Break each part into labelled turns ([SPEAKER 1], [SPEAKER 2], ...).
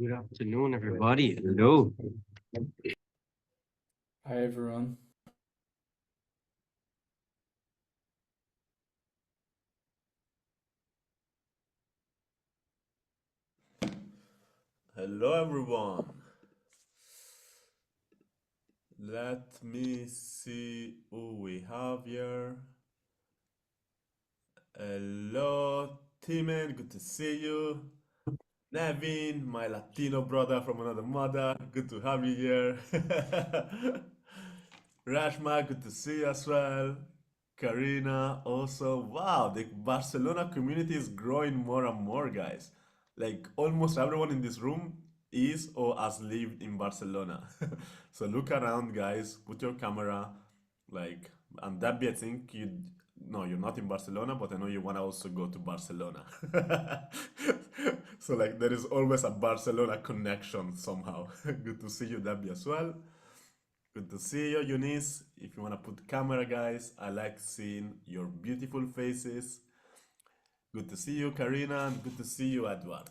[SPEAKER 1] Good afternoon, everybody. Hello.
[SPEAKER 2] Hi everyone.
[SPEAKER 3] Hello everyone. Let me see who we have here. Hello, Timen, good to see you. Nevin, my Latino brother from another mother, good to have you here. Rashma, good to see you as well. Karina, also. Wow, the Barcelona community is growing more and more, guys. Like almost everyone in this room is or has lived in Barcelona. So look around, guys. Put your camera, like, and that be I think you. No, you're not in Barcelona, but I know you want to also go to Barcelona. So like there is always a Barcelona connection somehow. Good to see you, Debbie, as well. Good to see you, Eunice. If you want to put camera, guys, I like seeing your beautiful faces. Good to see you, Karina, and good to see you, Edward.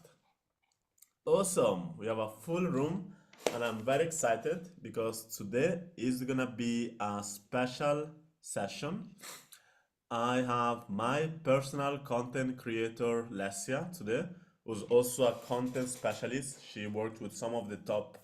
[SPEAKER 3] Awesome. We have a full room, and I'm very excited because today is gonna be a special session. I have my personal content creator, Lesia, today, who's also a content specialist. She worked with some of the top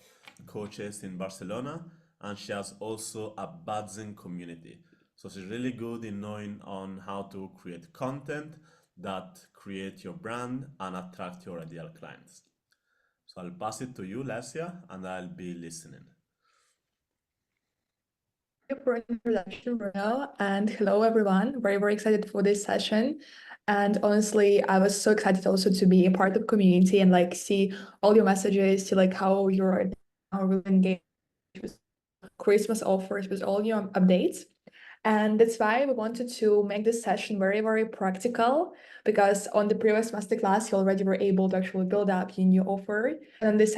[SPEAKER 3] coaches in Barcelona, and she has also a buzzing community. So she's really good in knowing on how to create content that create your brand and attract your ideal clients. So I'll pass it to you, Lesia, and I'll be listening.
[SPEAKER 4] You for introduction, Bruno, and hello everyone. Very, very excited for this session. And honestly, I was so excited also to be a part of the community and like see all your messages, see like how you're really engaged with Christmas offers, with all your updates. And that's why we wanted to make this session very, very practical because on the previous masterclass, you already were able to actually build up your new offer. And this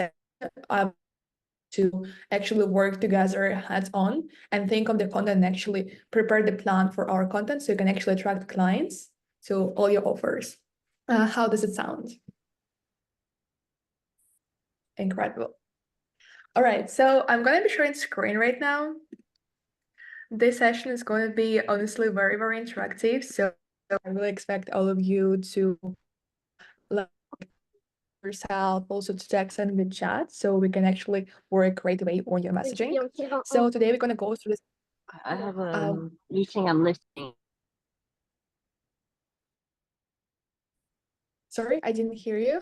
[SPEAKER 4] to actually work together hands on and think of the content and actually prepare the plan for our content so you can actually attract clients to all your offers. How does it sound? Incredible. All right, so I'm going to be sharing screen right now. This session is going to be honestly very, very interactive. So I really expect all of you to like yourself also to text in the chat so we can actually work right away on your messaging. So today we're going to go through this.
[SPEAKER 5] I have a meeting I'm listening.
[SPEAKER 4] Sorry, I didn't hear you.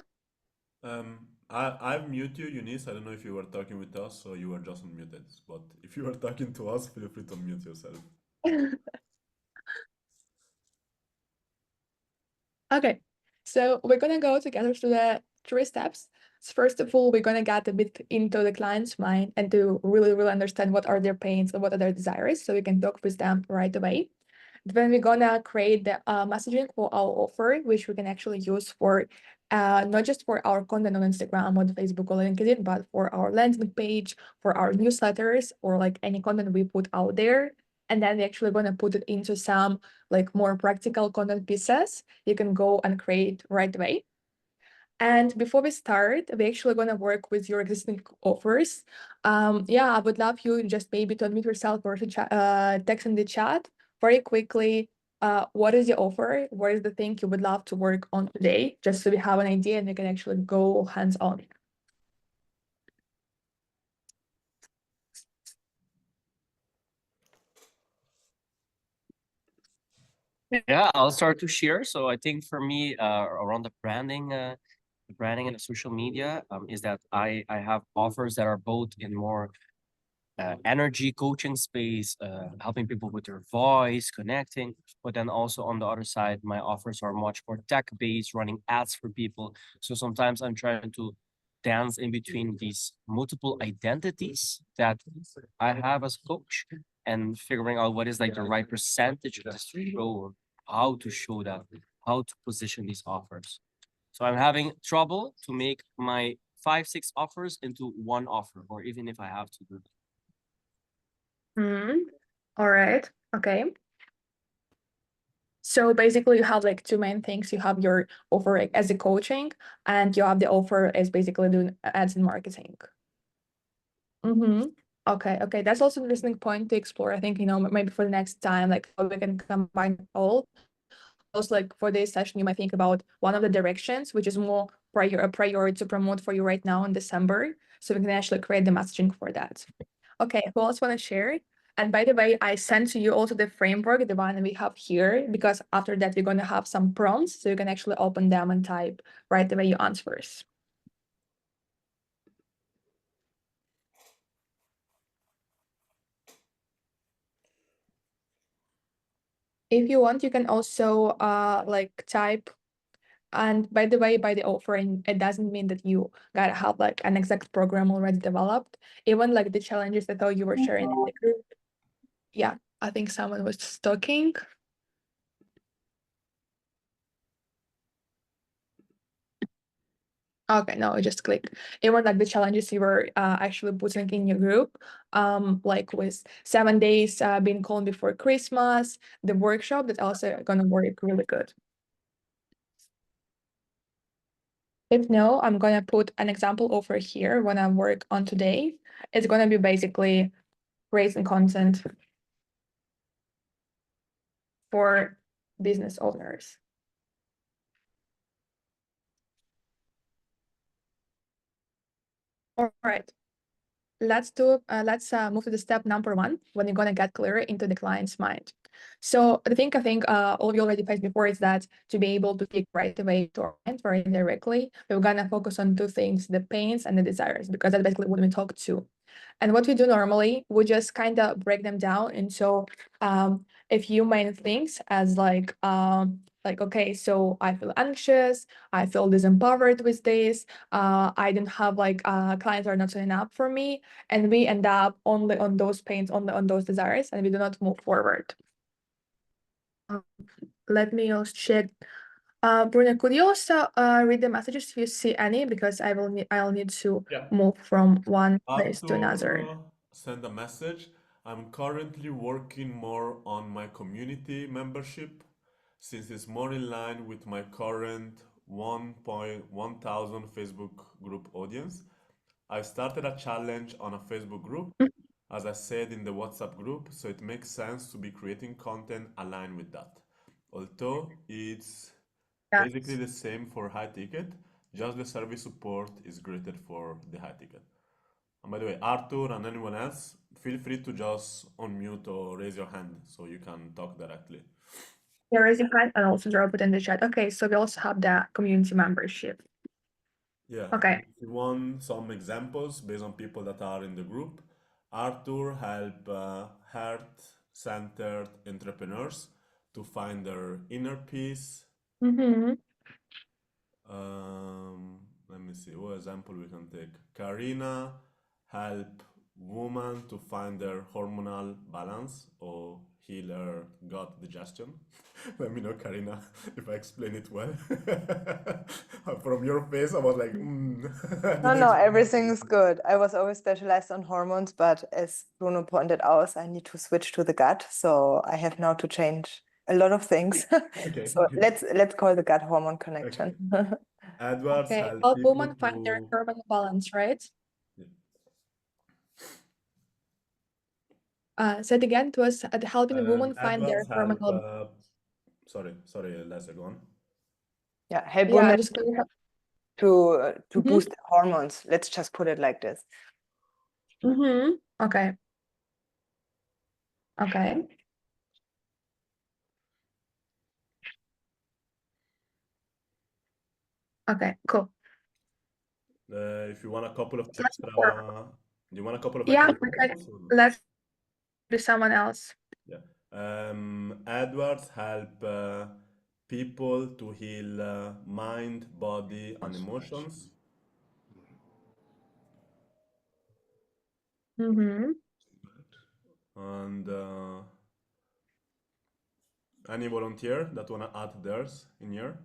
[SPEAKER 3] I've muted you, Eunice. I don't know if you were talking with us or you were just unmuted. But if you were talking to us, feel free to unmute yourself.
[SPEAKER 4] Okay, so we're gonna go together through the 3 steps. So first of all, we're gonna get a bit into the client's mind and to really, really understand what are their pains and what are their desires, so we can talk with them right away. Then we're gonna create the messaging for our offer, which we can actually use for not just for our content on Instagram or Facebook or LinkedIn, but for our landing page, for our newsletters, or like any content we put out there. And then we're actually gonna put it into some like more practical content pieces you can go and create right away. And before we start, we're actually going to work with your existing offers. Yeah, I would love you just maybe to unmute yourself or to text in the chat very quickly. What is your offer? What is the thing you would love to work on today? Just so we have an idea and we can actually go hands-on.
[SPEAKER 1] Yeah, I'll start to share. So I think for me, around the branding and the social media, is that I have offers that are both in more energy coaching space, helping people with their voice, connecting. But then also on the other side, my offers are much more tech based, running ads for people. So sometimes I'm trying to dance in between these multiple identities that I have as a coach and figuring out what is like the right percentage of this to show, how to show that, how to position these offers. So I'm having trouble to make my 5, 6 offers into one offer, or even if I have to do
[SPEAKER 4] All right. Okay. So basically, you have like two main things. You have your offer as a coaching, and you have the offer as basically doing ads and marketing. Okay, okay. That's also an interesting point to explore. I think, maybe for the next time, like how we can combine all. Also, like for this session, you might think about one of the directions, which is more a priority to promote for you right now in December. So we can actually create the messaging for that. Okay, who else want to share? And by the way, I sent to you also the framework, the one we have here, because after that, we're going to have some prompts, so you can actually open them and type right away your answers. If you want, you can also like type. And by the way, by the offering, it doesn't mean that you gotta have like an exact program already developed. Even like the challenges that you were sharing in the group. Yeah, I think someone was just talking. Okay, no, I just clicked. Even like the challenges you were actually putting in your group, like with 7 days being calm before Christmas, the workshop that also gonna work really good. If no, I'm gonna put an example over here when I work on today. It's gonna be basically creating content for business owners. All right. Let's move to the step number 1 when you're gonna get clearer into the client's mind. So I think all of you already faced before is that to be able to speak right away to our client very directly, we're gonna focus on 2 things: the pains and the desires, because that's basically what we talk to. And what we do normally, we just kind of break them down into a few main things as like okay, so I feel anxious, I feel disempowered with this, I don't have like clients are not signing up for me, and we end up only on those pains, only on those desires, and we do not move forward. Let me also check. Bruno, could you also read the messages if you see any, because I'll need to move from one place to another.
[SPEAKER 3] Send a message. I'm currently working more on my community membership since it's more in line with my current 1,000 Facebook group audience. I started a challenge on a Facebook group, as I said in the WhatsApp group, so it makes sense to be creating content aligned with that. Although it's basically the same for high ticket, just the service support is greater for the high ticket. And by the way, Arthur and anyone else, feel free to just unmute or raise your hand so you can talk directly.
[SPEAKER 4] Yeah, raise your hand and also drop it in the chat. Okay, so we also have the community membership.
[SPEAKER 3] Yeah.
[SPEAKER 4] Okay.
[SPEAKER 3] If you want some examples based on people that are in the group, Arthur help heart-centered entrepreneurs to find their inner peace. Let me see, what example we can take. Karina help women to find their hormonal balance or heal their gut digestion. Let me know, Karina, if I explain it well. From your face, I was like,
[SPEAKER 2] No, everything is good. I was always specialized on hormones, but as Bruno pointed out, I need to switch to the gut. So I have now to change a lot of things.
[SPEAKER 3] Okay.
[SPEAKER 2] So let's call the gut hormone connection.
[SPEAKER 3] Edwards
[SPEAKER 4] Okay,
[SPEAKER 3] help
[SPEAKER 4] help
[SPEAKER 3] people
[SPEAKER 4] women find their
[SPEAKER 3] to
[SPEAKER 4] hormonal balance, right? Said again, it was helping women find their
[SPEAKER 3] Edwards help
[SPEAKER 4] hormonal.
[SPEAKER 3] sorry, Leslie, go on.
[SPEAKER 2] Yeah, help
[SPEAKER 4] Yeah,
[SPEAKER 2] women
[SPEAKER 4] just
[SPEAKER 2] to boost their hormones. Let's just put it like this.
[SPEAKER 4] Okay. Okay. Okay, cool.
[SPEAKER 3] If you want a couple of
[SPEAKER 4] So let's
[SPEAKER 3] extra,
[SPEAKER 4] move forward.
[SPEAKER 3] you want a couple of
[SPEAKER 4] Yeah,
[SPEAKER 3] extra
[SPEAKER 4] okay.
[SPEAKER 3] examples or no?
[SPEAKER 4] Let's do someone else.
[SPEAKER 3] Yeah. Edwards help people to heal mind, body, and emotions. And any volunteer that wanna add theirs in here?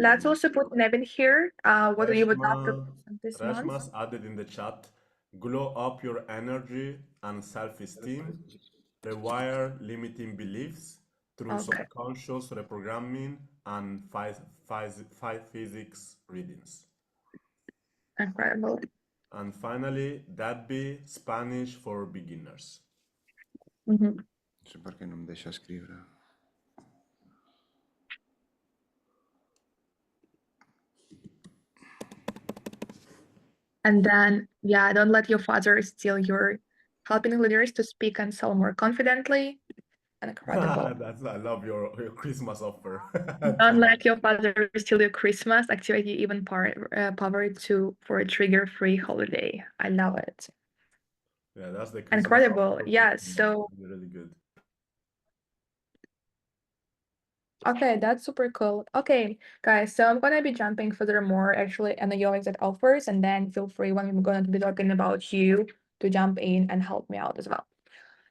[SPEAKER 4] Let's also put Nevin here. What you would love to
[SPEAKER 3] Reshma,
[SPEAKER 4] present this month.
[SPEAKER 3] Reshma's added in the chat. Glow up your energy and self-esteem. Rewire limiting beliefs. through
[SPEAKER 4] Okay.
[SPEAKER 3] subconscious reprogramming and five physics readings.
[SPEAKER 4] Incredible.
[SPEAKER 3] And finally, that be Spanish for beginners.
[SPEAKER 4] Mhm.
[SPEAKER 6] No sé per què no em deixa escriure.
[SPEAKER 4] And then, yeah, don't let your father steal your helping leaders to speak and sell more confidently. Incredible.
[SPEAKER 3] I love your Christmas offer.
[SPEAKER 4] Don't let your father steal your Christmas. Activate even power for a trigger-free holiday. I love it.
[SPEAKER 3] Yeah, that's the Christmas
[SPEAKER 4] Incredible.
[SPEAKER 3] offer.
[SPEAKER 4] Yeah, so
[SPEAKER 3] Really good.
[SPEAKER 4] okay, that's super cool. Okay, guys, so I'm gonna be jumping furthermore actually and your exact offers, and then feel free when we're gonna be talking about you to jump in and help me out as well.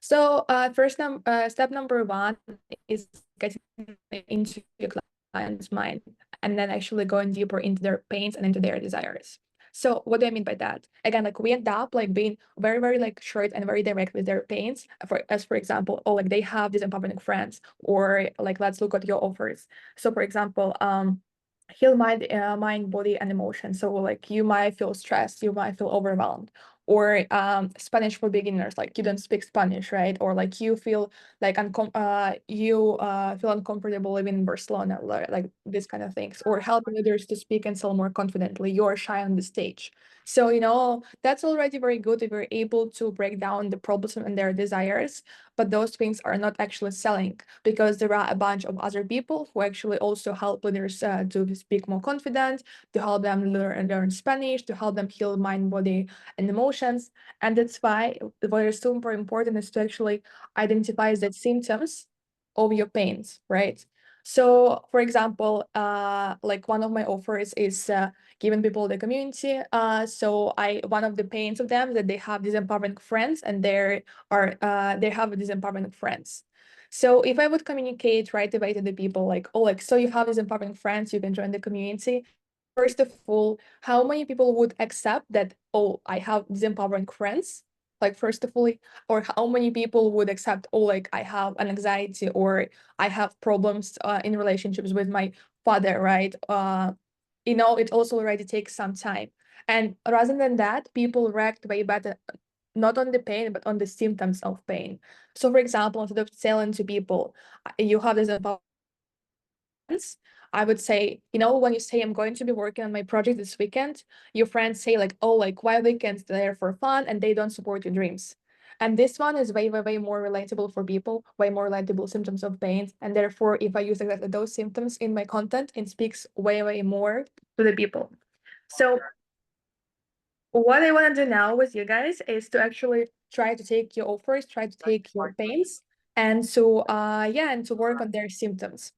[SPEAKER 4] So step number one is getting into your client's mind and then actually going deeper into their pains and into their desires. So what do I mean by that? Again, like we end up like being very, very like short and very direct with their pains. For example, oh, like they have these empowering friends, or like let's look at your offers. So for example, heal mind, body, and emotion. So like you might feel stressed, you might feel overwhelmed, or Spanish for beginners, like you don't speak Spanish, right? Or like you feel like feel uncomfortable living in Barcelona, like these kind of things, or helping others to speak and sell more confidently. You're shy on the stage. So, that's already very good if you're able to break down the problems and their desires, but those things are not actually selling because there are a bunch of other people who actually also help others to speak more confident, to help them learn Spanish, to help them heal mind, body, and emotions. And that's why what is super important is to actually identify the symptoms of your pains, right? So, for example, like one of my offers is giving people the community. So one of the pains of them is that they have these empowering friends, and they have these empowering friends. So if I would communicate right away to the people like, oh, like so you have these empowering friends, you can join the community. First of all, how many people would accept that, oh, I have these empowering friends? Like, first of all, or how many people would accept, oh, like I have an anxiety or I have problems in relationships with my father, right? It also already takes some time. And rather than that, people react way better, not on the pain, but on the symptoms of pain. So, for example, instead of telling to people, you have this empowering friends, I would say, when you say I'm going to be working on my project this weekend, your friends say like, oh, like why weekends there for fun and they don't support your dreams. And this one is way, way, way more relatable for people, way more relatable symptoms of pain. And therefore, if I use exactly those symptoms in my content, it speaks way, way more to the people. So what I want to do now with you guys is to actually try to take your offers, try to take your pains, and so and to work on their symptoms.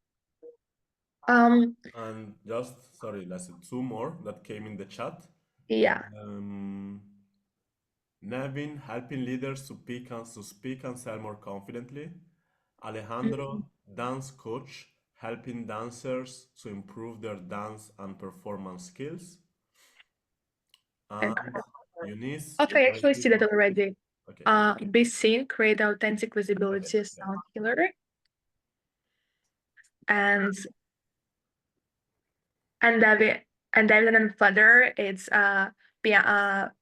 [SPEAKER 3] And just, sorry, let's two more that came in the chat.
[SPEAKER 4] Yeah.
[SPEAKER 3] Nevin, helping leaders to speak and sell more confidently. Alejandro, dance coach, helping dancers to improve their dance and performance skills. And Eunice.
[SPEAKER 4] Okay, I actually see that already.
[SPEAKER 3] Okay.
[SPEAKER 4] Be seen, create authentic visibility,
[SPEAKER 3] Okay,
[SPEAKER 4] sound healer. And David and Flutter, it's piano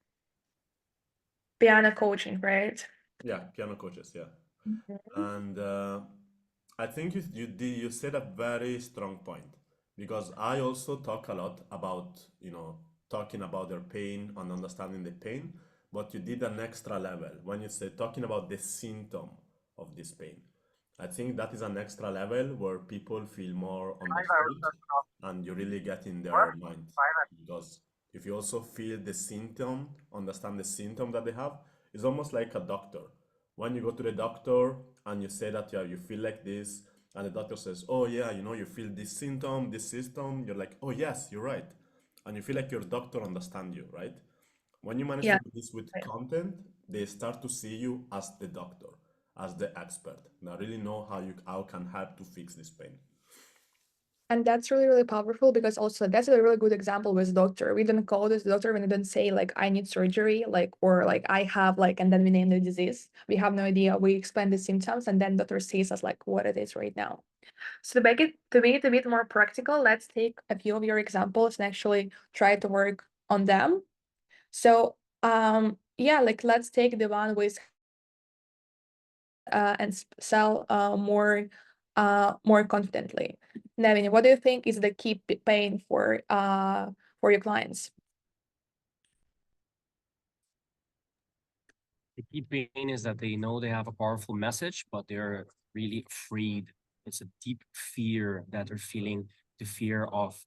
[SPEAKER 4] coaching, right?
[SPEAKER 3] Yeah, piano coaches, yeah. And I think you said a very strong point, because I also talk a lot about, talking about their pain and understanding the pain, but you did an extra level when you said talking about the symptom of this pain. I think that is an extra level where people feel more understood and you really get in their mind. Because if you also feel the symptom, understand the symptom that they have, it's almost like a doctor. When you go to the doctor and you say that you feel like this, and the doctor says, oh yeah, you feel this symptom, this system, you're like, oh yes, you're right. And you feel like your doctor understands you, right? When you manage to do this with content, they start to see you as the doctor, as the expert. Now really know how can help to fix this pain.
[SPEAKER 4] And that's really, really powerful because also that's a really good example with doctor. We don't call this doctor when we don't say like I need surgery, like or like I have like, and then we name the disease. We have no idea. We explain the symptoms and then doctor says us like what it is right now. So to make it a bit more practical, let's take a few of your examples and actually try to work on them. So yeah, like let's take the one with and sell more confidently. Nevin, what do you think is the key pain for your clients?
[SPEAKER 1] The key pain is that they know they have a powerful message, but they're really afraid. It's a deep fear that they're feeling, the fear of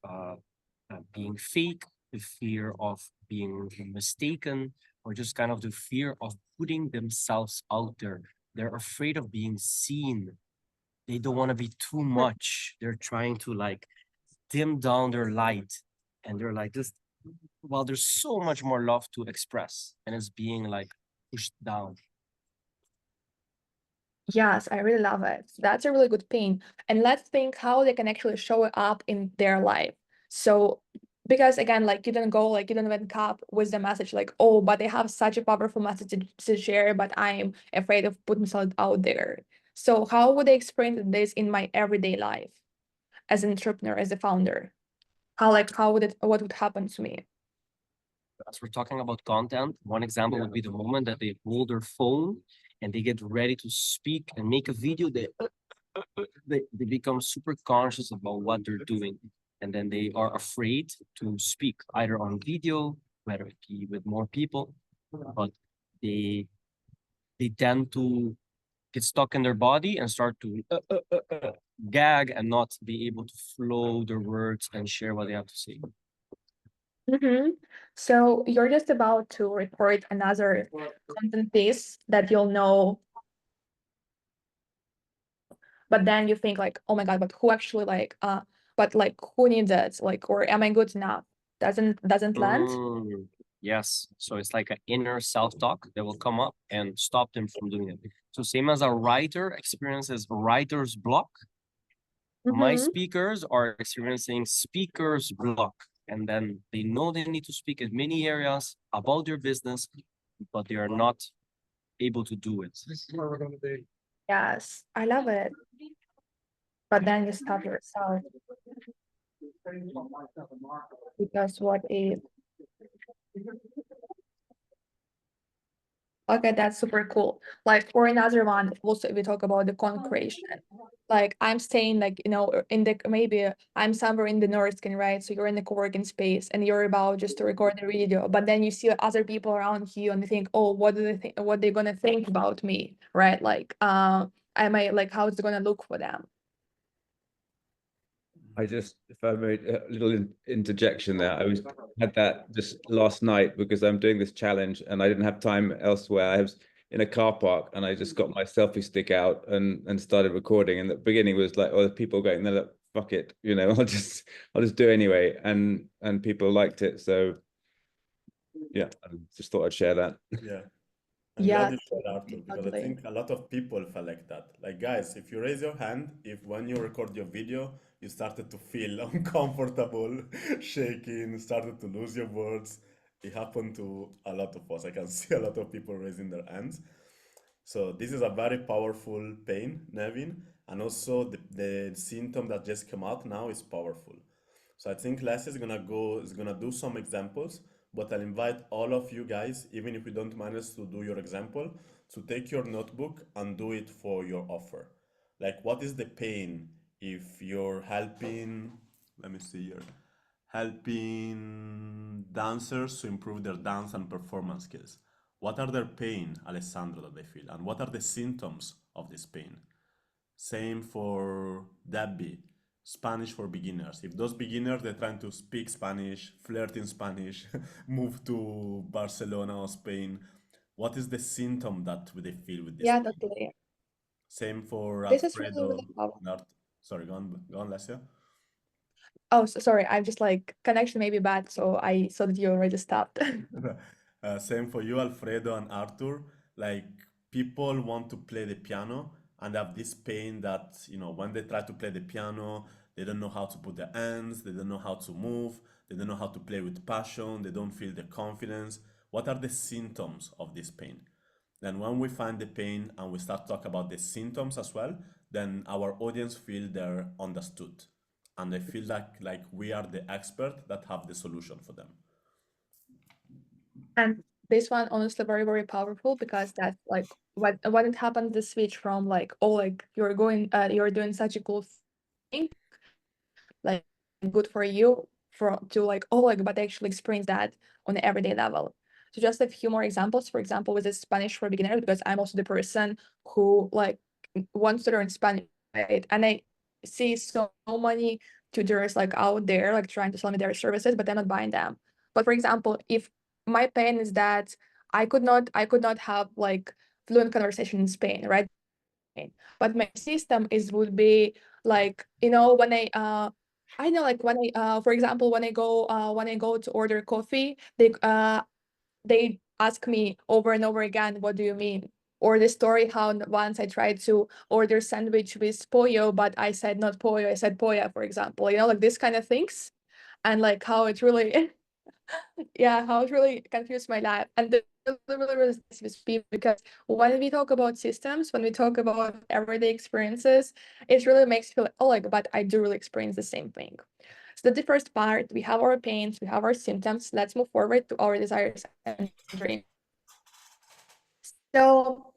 [SPEAKER 1] being fake, the fear of being mistaken, or just kind of the fear of putting themselves out there. They're afraid of being seen. They don't want to be too much. They're trying to like dim down their light. And they're like, this, well, there's so much more love to express, and it's being like pushed down.
[SPEAKER 4] Yes, I really love it. That's a really good pain. And let's think how they can actually show it up in their life. So, because again, like you don't wake up with the message like, oh, but they have such a powerful message to share, but I'm afraid of putting myself out there. So how would I experience this in my everyday life as an entrepreneur, as a founder? What would happen to me?
[SPEAKER 1] As we're talking about content, one example would be the moment that they hold their phone and they get ready to speak and make a video. They become super conscious about what they're doing, and then they are afraid to speak either on video, whether it be with more people, but they tend to get stuck in their body and start to gag and not be able to flow their words and share what they have to say.
[SPEAKER 4] So you're just about to record another content piece that you'll know, but then you think like, oh my God, but who actually who needs it? Like, or am I good enough? Doesn't land?
[SPEAKER 1] Yes. So it's like an inner self-talk that will come up and stop them from doing it. So same as a writer experiences writer's block, my speakers are experiencing speaker's block. And then they know they need to speak in many areas about their business, but they are not able to do it.
[SPEAKER 4] Yes, I love it. But then you stop yourself because what if? Okay, that's super cool. Like for another one, also we talk about the content creation. Like I'm staying like, in the maybe I'm somewhere in the Northern, right? So you're in the co-working space and you're about just to record a video, but then you see other people around you and they think, oh, what do they think, what they're gonna think about me, right? Like am I like how it's gonna look for them?
[SPEAKER 7] If I made a little interjection there, had that just last night because I'm doing this challenge and I didn't have time elsewhere. I was in a car park and I just got my selfie stick out and started recording. And the beginning was like, oh, people going, no, fuck it, I'll just do it anyway. And people liked it. So yeah, I just thought I'd share that.
[SPEAKER 3] Yeah. I'm
[SPEAKER 4] Yeah,
[SPEAKER 3] glad you shared, Arthur, because I
[SPEAKER 4] totally.
[SPEAKER 3] think a lot of people feel like that. Like, guys, if you raise your hand, if when you record your video, you started to feel uncomfortable, shaking, started to lose your words, it happened to a lot of us. I can see a lot of people raising their hands. So this is a very powerful pain, Nevin, and also the symptom that just came out now is powerful. So I think Leslie is gonna do some examples, but I'll invite all of you guys, even if you don't manage to do your example, to take your notebook and do it for your offer. Like, what is the pain if you're helping, let me see here, helping dancers to improve their dance and performance skills? What are their pain, Alessandro, that they feel? And what are the symptoms of this pain? Same for Debbie, Spanish for beginners. If those beginners, they're trying to speak Spanish, flirt in Spanish, move to Barcelona or Spain, what is the symptom that they feel with this
[SPEAKER 4] Yeah,
[SPEAKER 3] pain?
[SPEAKER 4] totally.
[SPEAKER 3] Same for
[SPEAKER 4] This is really,
[SPEAKER 3] Alfredo.
[SPEAKER 4] really powerful.
[SPEAKER 3] Sorry, go on, Lesia.
[SPEAKER 4] Oh, sorry, I'm just like connection may be bad, so I saw that you already stopped.
[SPEAKER 3] Same for you, Alfredo and Arthur. Like, people want to play the piano and have this pain that, when they try to play the piano, They don't know how to put their hands, they don't know how to move, they don't know how to play with passion, they don't feel the confidence. What are the symptoms of this pain? Then when we find the pain and we start talk about the symptoms as well, then our audience feel they're understood and they feel like we are the expert that have the solution for them.
[SPEAKER 4] And this one honestly very, very powerful because that's like when it happens, the switch from like, oh, like you're doing such a cool thing, like good for you, to like, oh, like, but I actually experience that on an everyday level. So just a few more examples, for example, with the Spanish for beginners, because I'm also the person who like wants to learn Spanish, right? And I see so many tutors like out there, like trying to sell me their services, but they're not buying them. But for example, if my pain is that I could not have like fluent conversation in Spain, right? But my system would be like, when I know, like when for example, when I go to order coffee, they ask me over and over again, what do you mean? Or the story how once I tried to order sandwich with pollo, but I said not pollo, I said polla, for example, like this kind of things. And like how it really, yeah, how it really confused my life. And the really with people, because when we talk about systems, when we talk about everyday experiences, it really makes you feel like, oh, like, but I do really experience the same thing. So that's the first part. We have our pains, we have our symptoms. Let's move forward to our desires and dreams. So,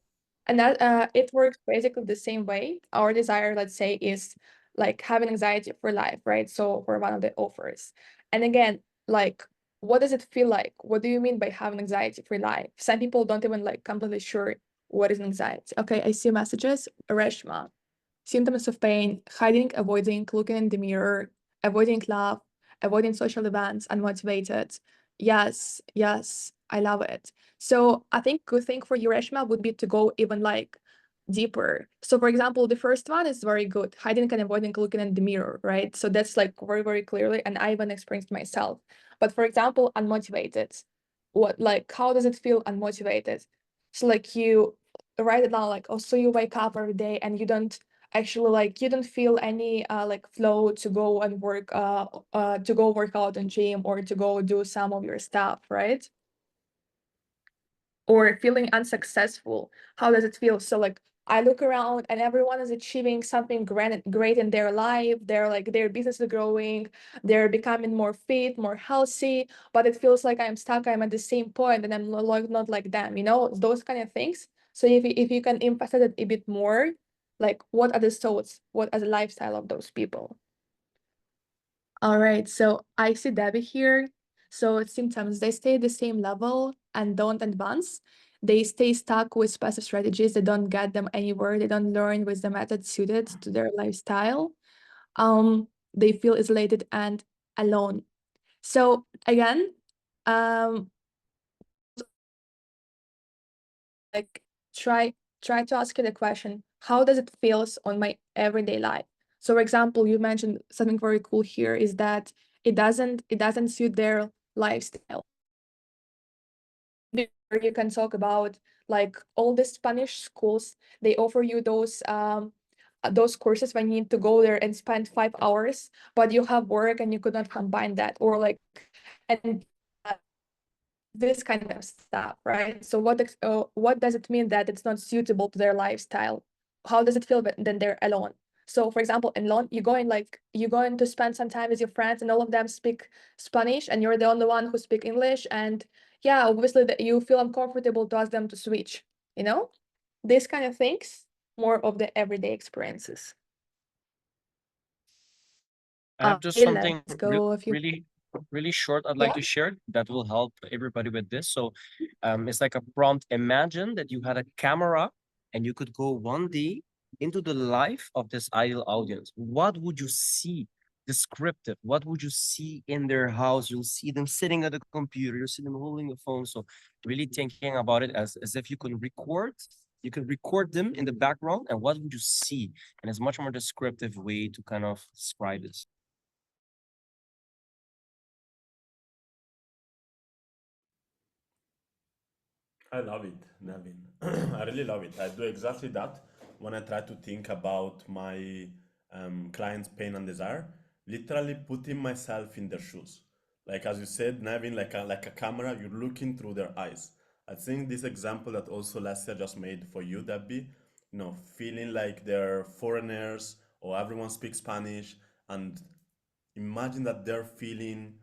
[SPEAKER 4] and that it works basically the same way. Our desire, let's say, is like having anxiety for life, right? So for one of the offers. And again, like, what does it feel like? What do you mean by having anxiety for life? Some people don't even like completely sure what is anxiety. Okay, I see messages. Reshma. Symptoms of pain: hiding, avoiding, looking in the mirror, avoiding love, avoiding social events, unmotivated. Yes, yes, I love it. So I think good thing for you, Reshma, would be to go even like deeper. So for example, the first one is very good, hiding and avoiding looking in the mirror, right? So that's like very, very clearly, and I even experienced myself. But for example, unmotivated. How does it feel unmotivated? So like you write it down, like, oh, so you wake up every day and you don't actually like, you don't feel any like flow to go and work to go work out in gym or to go do some of your stuff, right? Or feeling unsuccessful. How does it feel? So like I look around and everyone is achieving something great in their life. They're like, their business is growing, they're becoming more fit, more healthy, but it feels like I'm stuck, I'm at the same point and I'm not like them, those kind of things. So if you can emphasize it a bit more, like what are the thoughts, what are the lifestyle of those people? All right, so I see Debbie here. So symptoms, they stay at the same level and don't advance. They stay stuck with passive strategies. They don't get them anywhere. They don't learn with the method suited to their lifestyle. They feel isolated and alone. So again, like try to ask you the question, how does it feels on my everyday life? So for example, you mentioned something very cool here is that it doesn't suit their lifestyle. You can talk about like all the Spanish schools, they offer you those courses when you need to go there and spend 5 hours, but you have work and you could not combine that, or like, and this kind of stuff, right? So what does it mean that it's not suitable to their lifestyle? How does it feel then they're alone? So for example, in alone, you're going to spend some time with your friends and all of them speak Spanish and you're the only one who speak English, and yeah, obviously that you feel uncomfortable to ask them to switch, these kind of things, more of the everyday experiences.
[SPEAKER 1] I have just something
[SPEAKER 4] Let's go a few.
[SPEAKER 1] really short I'd like to share that will help everybody with this. So it's like a prompt. Imagine that you had a camera and you could go one day into the life of this ideal audience. What would you see? Descriptive. What would you see in their house? You'll see them sitting at a computer, you'll see them holding a phone. So really thinking about it as if you can record them in the background, and what would you see? And it's much more descriptive way to kind of describe this.
[SPEAKER 3] I love it, Nevin. I really love it. I do exactly that when I try to think about my clients' pain and desire, literally putting myself in their shoes. Like as you said, Nevin, like a camera, you're looking through their eyes. I think this example that also Leslie just made for you, Debbie, feeling like they're foreigners or everyone speaks Spanish, and imagine that they're feeling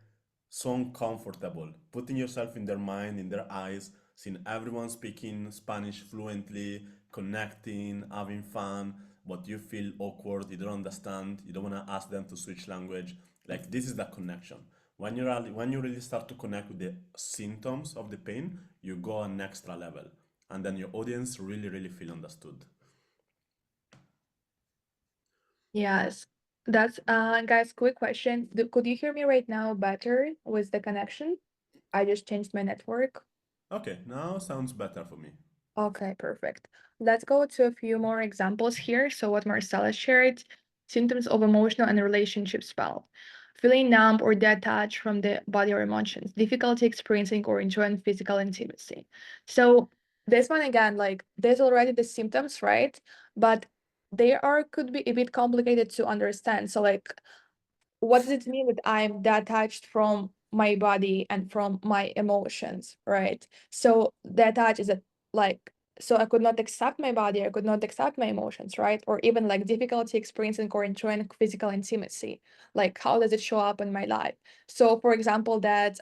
[SPEAKER 3] so uncomfortable, putting yourself in their mind, in their eyes, seeing everyone speaking Spanish fluently, connecting, having fun, but you feel awkward, you don't understand, you don't want to ask them to switch language. Like this is the connection. When you really start to connect with the symptoms of the pain, you go an extra level, and then your audience really feel understood.
[SPEAKER 4] Yes. That's guys, quick question. Could you hear me right now better with the connection? I just changed my network.
[SPEAKER 3] Okay, now sounds better for me.
[SPEAKER 4] Okay, perfect. Let's go to a few more examples here. So what Marcella shared, symptoms of emotional and relationship spell. Feeling numb or detached from the body or emotions, difficulty experiencing or enjoying physical intimacy. So this one again, like there's already the symptoms, right? But they could be a bit complicated to understand. So like, what does it mean that I'm detached from my body and from my emotions, right? So detached is like, so I could not accept my body, I could not accept my emotions, right? Or even like difficulty experiencing or enjoying physical intimacy. Like how does it show up in my life? So for example, that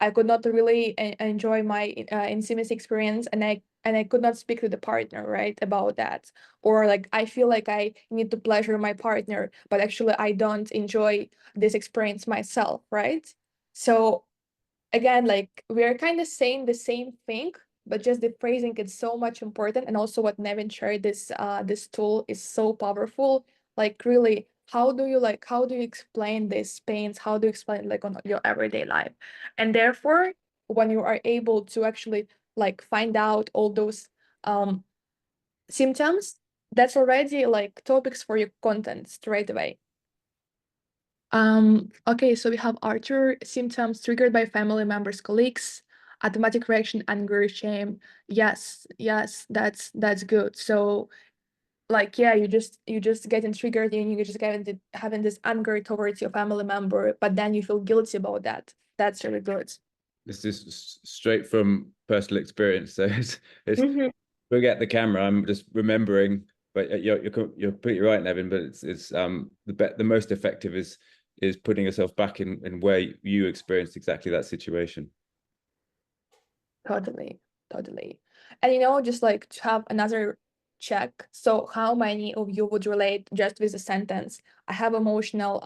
[SPEAKER 4] I could not really enjoy my intimacy experience, and I could not speak to the partner, right, about that. Or like I feel like I need to pleasure my partner, but actually I don't enjoy this experience myself, right? So again, like we're kind of saying the same thing, but just the phrasing is so much important. And also what Nevin shared, this tool is so powerful. Like really, how do you explain these pains? How do you explain like on your everyday life? And therefore, when you are able to actually like find out all those symptoms, that's already like topics for your content straight away. Okay, so we have Arthur, symptoms triggered by family members, colleagues, automatic reaction, anger, shame. Yes, that's good. So like yeah, you just getting triggered and you just having this anger towards your family member, but then you feel guilty about that. That's really good.
[SPEAKER 7] This is straight from personal experience. So it's
[SPEAKER 4] Mhm.
[SPEAKER 7] forget the camera. I'm just remembering, but you're completely right, Nevin. But it's the most effective is putting yourself back in where you experienced exactly that situation.
[SPEAKER 4] Totally. And just like to have another check. So how many of you would relate just with a sentence? I have emotional,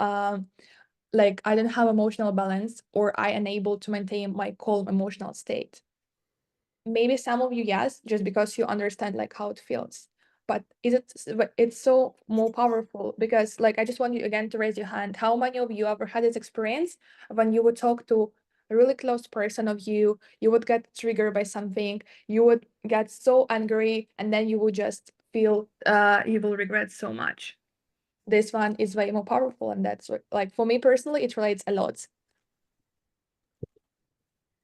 [SPEAKER 4] like I don't have emotional balance, or I unable to maintain my calm emotional state. Maybe some of you, yes, just because you understand like how it feels. But it's so more powerful because like I just want you again to raise your hand. How many of you ever had this experience when you would talk to a really close person of you would get triggered by something, you would get so angry, and then you would just feel you will regret so much. This one is way more powerful, and that's like for me personally, it relates a lot.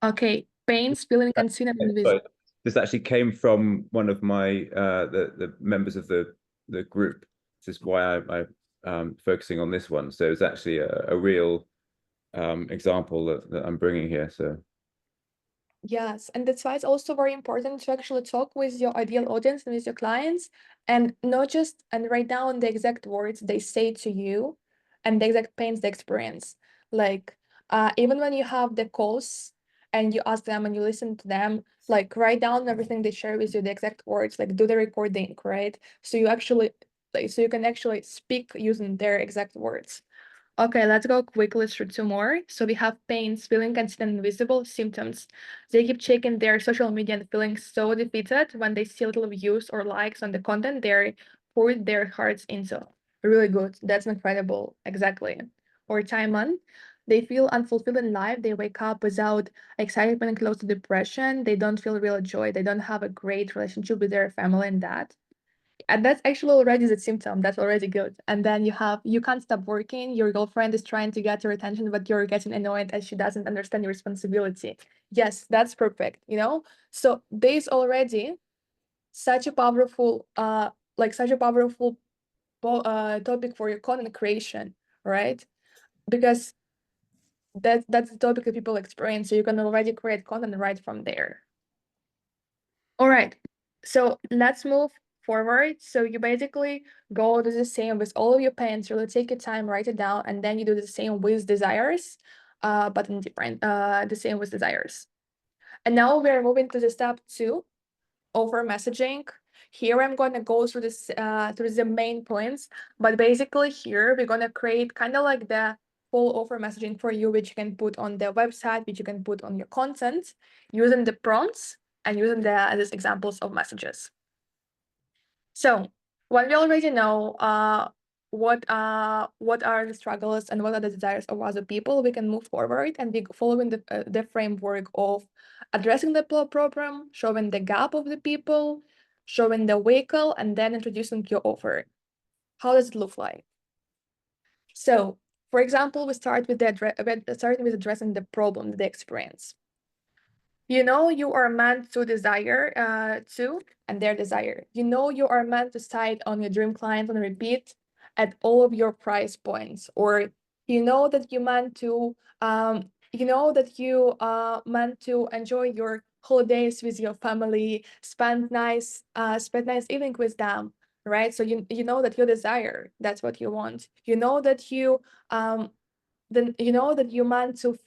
[SPEAKER 4] Okay, pains, feeling unseen and invisible.
[SPEAKER 7] This actually came from one of my the members of the group. This is why I'm focusing on this one. So it's actually a real example that I'm bringing here. So
[SPEAKER 4] Yes, and that's why it's also very important to actually talk with your ideal audience and with your clients, and not just and write down the exact words they say to you and the exact pains they experience. Like even when you have the calls and you ask them and you listen to them, like write down everything they share with you, the exact words, like do the recording, right? So you actually so you can actually speak using their exact words. Okay, let's go quickly through two more. So we have pains, feeling unseen and invisible, symptoms. They keep checking their social media and feeling so defeated when they see little views or likes on the content they poured their hearts into. Really good. That's incredible. Exactly. Or time on. They feel unfulfilled in life. They wake up without excitement and close to depression. They don't feel real joy. They don't have a great relationship with their family and that. And that's actually already the symptom. That's already good. And then you can't stop working. Your girlfriend is trying to get your attention, but you're getting annoyed as she doesn't understand your responsibility. Yes, that's perfect, So there's already such a powerful topic for your content creation, right? Because that's the topic that people experience, so you can already create content right from there. All right, so let's move forward. So you basically go do the same with all of your pains, really take your time, write it down, and then you do the same with desires, but in different, the same with desires. And now we're moving to the step 2, offer messaging. Here I'm going to go through this through the main points, but basically here we're going to create kind of like the full offer messaging for you, which you can put on the website, which you can put on your content using the prompts and using these examples of messages. So when we already know what are the struggles and what are the desires of other people, we can move forward and be following the framework of addressing the problem, showing the gap of the people, showing the vehicle, and then introducing your offer. How does it look like? So, for example, we start with addressing the problem that they experience. You know you are meant to desire and their desire. You know you are meant to cite on your dream client on repeat at all of your price points, or you know that you meant to meant to enjoy your holidays with your family, spend nice evening with them, right? So you know that you desire, that's what you want. You know that you meant to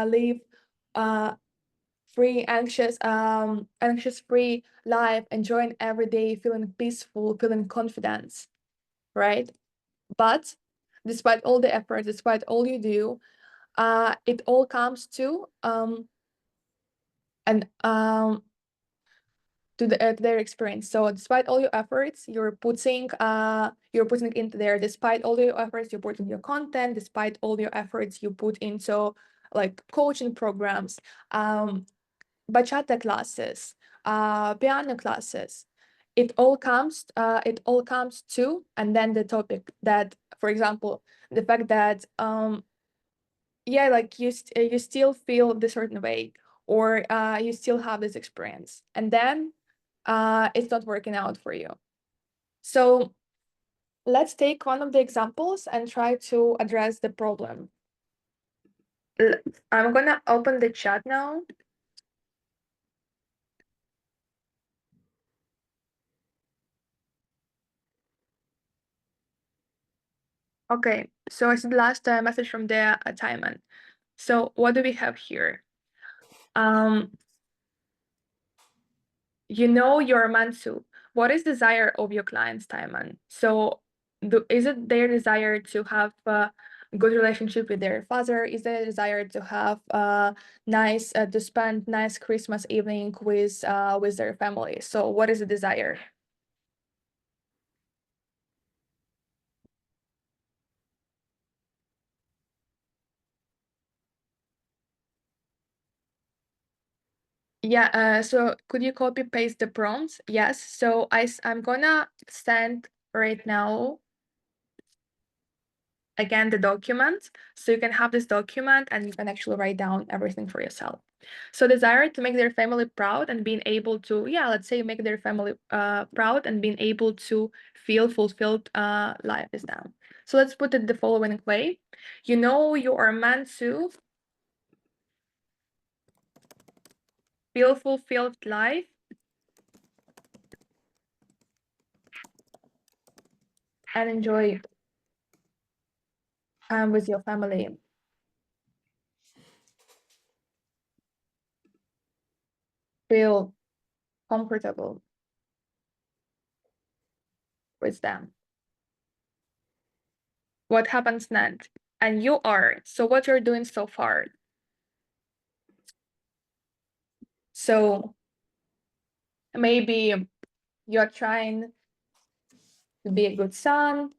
[SPEAKER 4] live free, anxious free life, enjoying every day, feeling peaceful, feeling confidence, right? But despite all the effort, despite all you do, it all comes to their experience. So despite all your efforts you're putting into there, despite all your efforts you put in your content, despite all your efforts you put into like coaching programs, bachata classes, piano classes, it all comes to, and then the topic that, for example, the fact that like you still feel this certain way, or you still have this experience, and then it's not working out for you. So let's take one of the examples and try to address the problem. I'm gonna open the chat now. Okay, so it's the last message from the Timon. So what do we have here? You know you're meant to. What is desire of your clients, Timon? So is it their desire to have a good relationship with their father? Is their desire to have to spend nice Christmas evening with their family? So what is the desire? Yeah, so could you copy paste the prompts? Yes, so I'm gonna send right now again the document, so you can have this document and you can actually write down everything for yourself. So desire to make their family proud and being able to, let's say make their family proud and being able to feel fulfilled life is them. So let's put it the following way. You know you are meant to feel fulfilled life and enjoy with your family. Feel comfortable with them. What happens next? And you are. So what you're doing so far. So maybe you're trying to be a good son.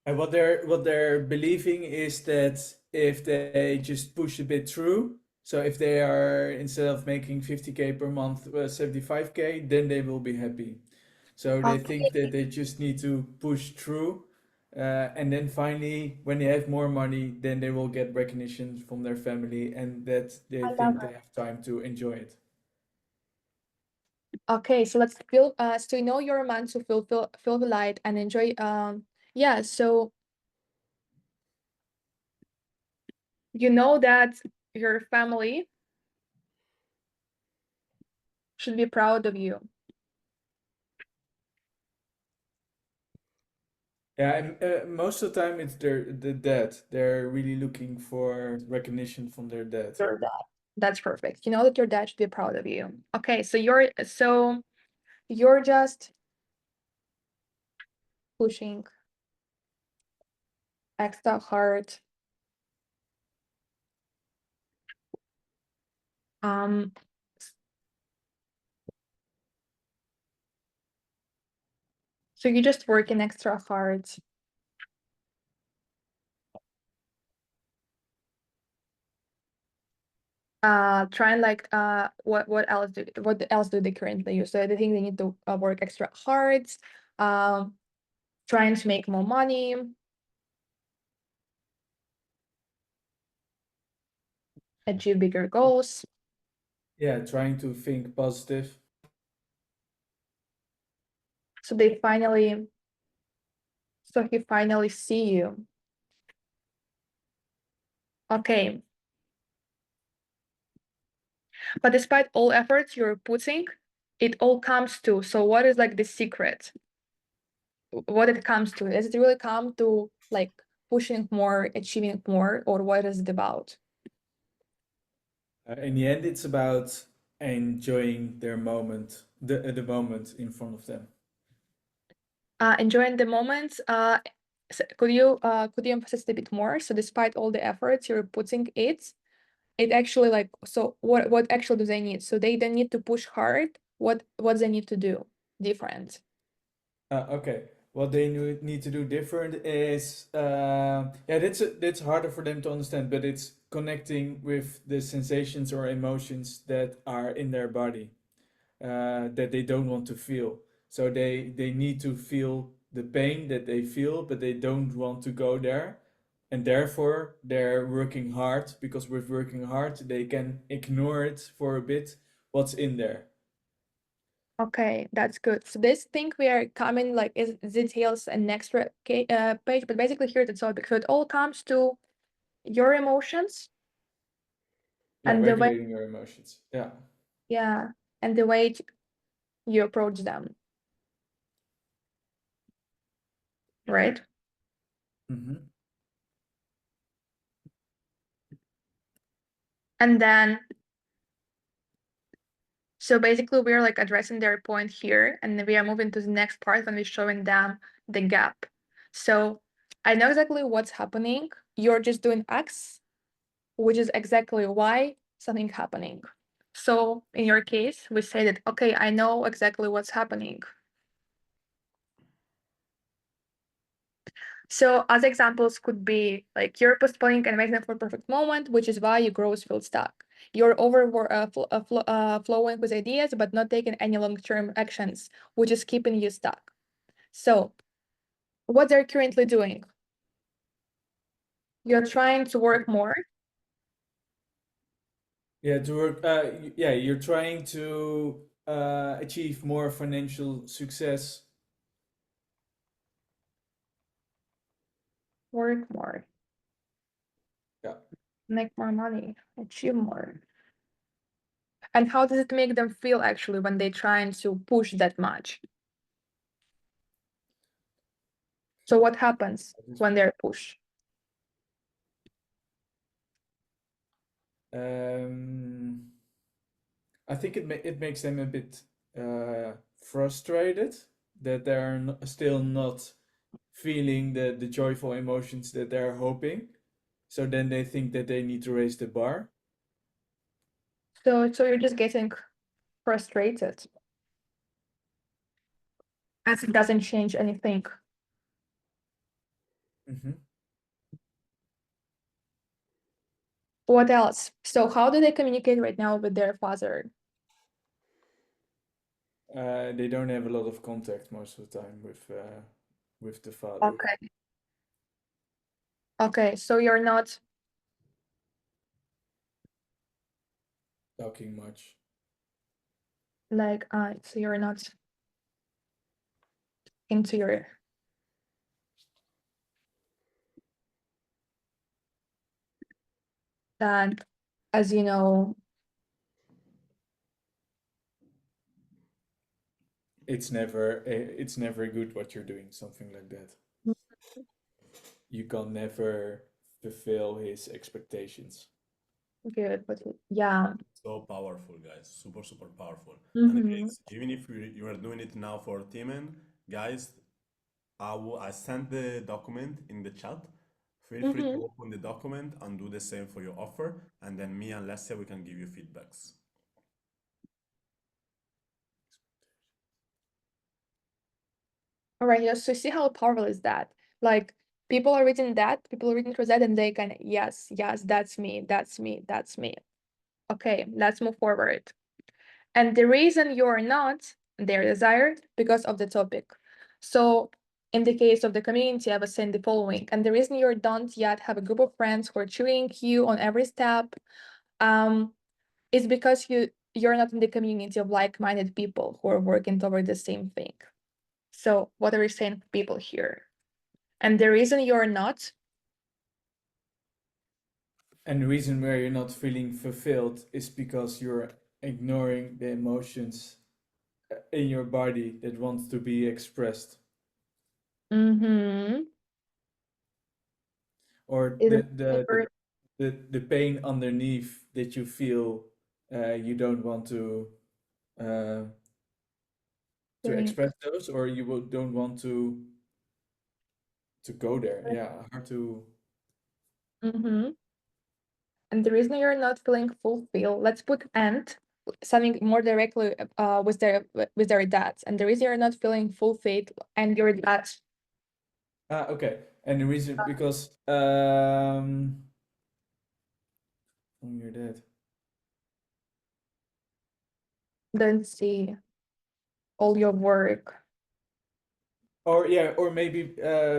[SPEAKER 8] And what they're believing is that if they just push a bit through, so if they are, instead of making 50K per month, 75K, then they will be happy. So they think that they just need to push through, and then finally, when they have more money, then they will get recognition from their family, and that they think they have time to enjoy it.
[SPEAKER 4] Okay, so let's feel so you know you're meant to feel the light and enjoy yeah, so you know that your family should be proud of you.
[SPEAKER 8] Yeah, and most of the time it's the dad. They're really looking for recognition from their dad.
[SPEAKER 4] Your dad. That's perfect. You know that your dad should be proud of you. Okay, so you're just pushing extra hard. Um so you're just working extra hard. Trying like what else do they currently use? So I think they need to work extra hard, trying to make more money, achieve bigger goals.
[SPEAKER 8] Yeah, trying to think positive.
[SPEAKER 4] So he finally see you. Okay. But despite all efforts you're putting, it all comes to, so what is like the secret? What it comes to? Does it really come to like pushing more, achieving more, or what is it about?
[SPEAKER 8] In the end, it's about enjoying their moment, the moment in front of them.
[SPEAKER 4] Enjoying the moment. Could you emphasize it a bit more? So despite all the efforts you're putting it actually like, so what actually do they need? So they don't need to push hard. What they need to do different?
[SPEAKER 8] Okay, what they need to do different is yeah, that's harder for them to understand, but it's connecting with the sensations or emotions that are in their body that they don't want to feel. So they need to feel the pain that they feel, but they don't want to go there, and therefore they're working hard, because with working hard they can ignore it for a bit what's in there.
[SPEAKER 4] Okay, that's good. So this thing we are coming like is details and extra page, but basically here it's all because it all comes to your emotions
[SPEAKER 8] Yeah,
[SPEAKER 4] and the way,
[SPEAKER 8] regulating your emotions. Yeah.
[SPEAKER 4] yeah, and the way you approach them, right?
[SPEAKER 8] Mm-hmm.
[SPEAKER 4] And then, so basically we're like addressing their point here, and then we are moving to the next part when we're showing them the gap. So I know exactly what's happening. You're just doing X, which is exactly why something happening. So in your case, we say that, okay, I know exactly what's happening. So as examples could be like you're postponing an amazing for perfect moment, which is why your growth feels stuck. You're flowing with ideas, but not taking any long-term actions, which is keeping you stuck. So what they're currently doing, you're trying to work more.
[SPEAKER 8] Yeah, to work. Yeah, you're trying to achieve more financial success.
[SPEAKER 4] Work more.
[SPEAKER 8] Yeah.
[SPEAKER 4] Make more money, achieve more. And how does it make them feel actually when they're trying to push that much? So what happens when they're pushed?
[SPEAKER 8] I think it makes them a bit frustrated that they're still not feeling the joyful emotions that they're hoping. So then they think that they need to raise the bar.
[SPEAKER 4] So you're just getting frustrated as it doesn't change anything.
[SPEAKER 8] Mm-hmm.
[SPEAKER 4] What else? So how do they communicate right now with their father?
[SPEAKER 8] They don't have a lot of contact most of the time with the father.
[SPEAKER 4] Okay. Okay, so you're not
[SPEAKER 8] Talking much.
[SPEAKER 4] like so you're not into your that, as you know,
[SPEAKER 8] It's never good what you're doing, something like that. You can never fulfill his expectations.
[SPEAKER 4] good, but yeah.
[SPEAKER 3] So powerful, guys. Super, super powerful.
[SPEAKER 4] Mhm.
[SPEAKER 3] And guys, even if you are doing it now for Timen, guys, I sent the document in the chat. Feel free to open the document and do the same for your offer. And then me and Lesia, we can give you feedbacks.
[SPEAKER 4] All right, yes. So see how powerful is that? Like people are reading that, people are reading Rosette, and they can, yes, that's me, that's me, that's me. Okay, let's move forward. And the reason you're not their desired because of the topic. So in the case of the community, I was saying the following, and the reason you don't yet have a group of friends who are cheering you on every step, is because you're not in the community of like-minded people who are working toward the same thing. So what are we saying people here? And the reason you're not.
[SPEAKER 8] And the reason where you're not feeling fulfilled is because you're ignoring the emotions in your body that wants to be expressed.
[SPEAKER 4] Mm-hmm.
[SPEAKER 8] Or
[SPEAKER 4] Is
[SPEAKER 8] the pain underneath that you feel you don't want to express those, or you don't want to go there. Yeah, hard to.
[SPEAKER 4] Mm-hmm. And the reason you're not feeling fulfilled, let's put and something more directly with their dads. And the reason you're not feeling fulfilled and your dad.
[SPEAKER 8] Okay. And the reason because your dad.
[SPEAKER 4] Don't see all your work.
[SPEAKER 8] Or yeah, or maybe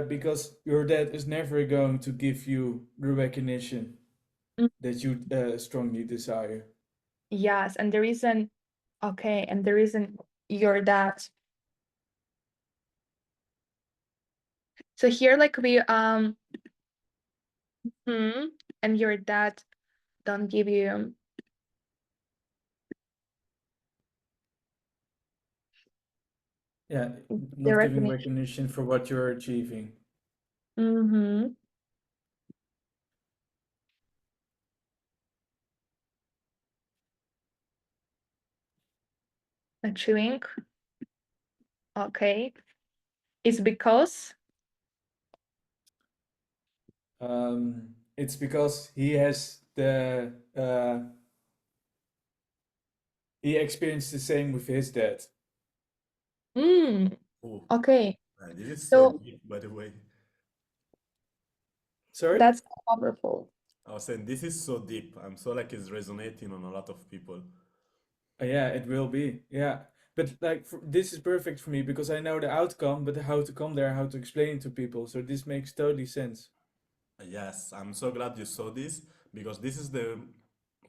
[SPEAKER 8] because your dad is never going to give you the recognition that you strongly desire.
[SPEAKER 4] Yes, and the reason, okay, and the reason your dad. So here, like we and your dad don't give you.
[SPEAKER 8] Yeah,
[SPEAKER 4] the
[SPEAKER 8] not giving recognition for what you're achieving.
[SPEAKER 4] Mm-hmm. Achieving. Okay. It's because.
[SPEAKER 8] It's because he has he experienced the same with his dad.
[SPEAKER 3] Oh,
[SPEAKER 4] Okay.
[SPEAKER 3] man, this is
[SPEAKER 4] So-
[SPEAKER 3] so deep, by the way.
[SPEAKER 8] Sorry?
[SPEAKER 4] That's powerful.
[SPEAKER 3] I was saying this is so deep. I'm so like it's resonating on a lot of people.
[SPEAKER 8] Yeah, it will be. Yeah. But like this is perfect for me because I know the outcome, but how to come there, how to explain it to people. So this makes totally sense.
[SPEAKER 3] Yes, I'm so glad you saw this because this is the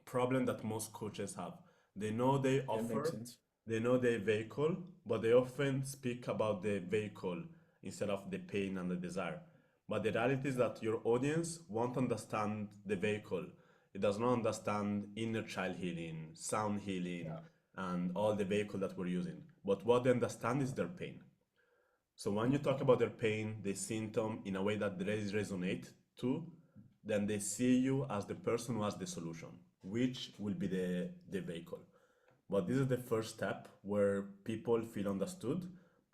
[SPEAKER 3] problem that most coaches have. They know they
[SPEAKER 8] Yeah, makes
[SPEAKER 3] offer,
[SPEAKER 8] sense.
[SPEAKER 3] they know their vehicle, but they often speak about the vehicle instead of the pain and the desire. But the reality is that your audience won't understand the vehicle. It does not understand inner child healing, sound healing, and all the vehicle that we're using. But what they understand is their pain. So when you talk about their pain, the symptom in a way that they resonate to, then they see you as the person who has the solution, which will be the vehicle. But this is the first step where people feel understood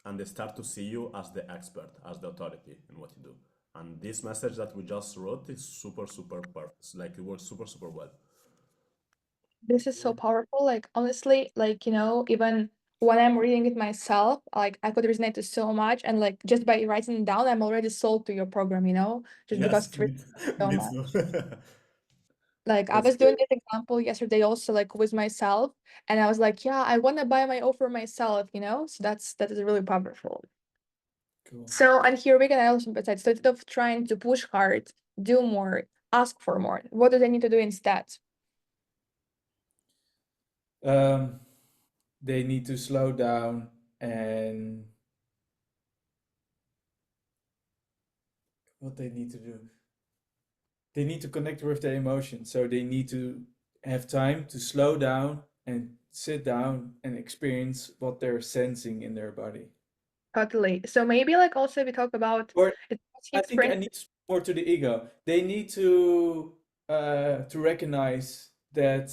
[SPEAKER 3] and they start to see you as the expert, as the authority in what you do. And this message that we just wrote is super, super perfect. Like it works super, super well.
[SPEAKER 4] This is so powerful. Like honestly, like even when I'm reading it myself, like I could resonate to so much, and like just by writing it down, I'm already sold to your program. Just because
[SPEAKER 3] Yes,
[SPEAKER 4] it's so
[SPEAKER 3] me
[SPEAKER 4] much.
[SPEAKER 3] too.
[SPEAKER 4] Like I
[SPEAKER 3] That's
[SPEAKER 4] was doing this example yesterday also, like with myself, and I was like, yeah, I want to buy my offer myself. So that is really powerful.
[SPEAKER 8] Cool.
[SPEAKER 4] So, and here we can also emphasize, so instead of trying to push hard, do more, ask for more. What do they need to do instead?
[SPEAKER 8] they need to slow down and what they need to do. They need to connect with their emotions. So they need to have time to slow down and sit down and experience what they're sensing in their body.
[SPEAKER 4] Totally. So maybe like also we talk about
[SPEAKER 8] Or
[SPEAKER 4] it,
[SPEAKER 8] I
[SPEAKER 4] his
[SPEAKER 8] think I
[SPEAKER 4] friend.
[SPEAKER 8] need more to the ego. They need to recognize that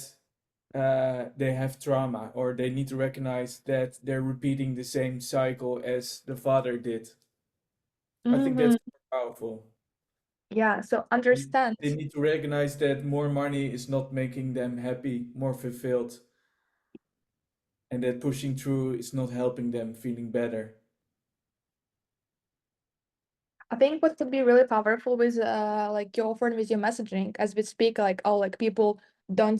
[SPEAKER 8] they have trauma, or they need to recognize that they're repeating the same cycle as the father did. I think that's more powerful.
[SPEAKER 4] Yeah, so
[SPEAKER 8] They
[SPEAKER 4] understand.
[SPEAKER 8] need to recognize that more money is not making them happy, more fulfilled, and that pushing through is not helping them feeling better.
[SPEAKER 4] I think what could be really powerful with like your offering with your messaging as we speak, like oh like people don't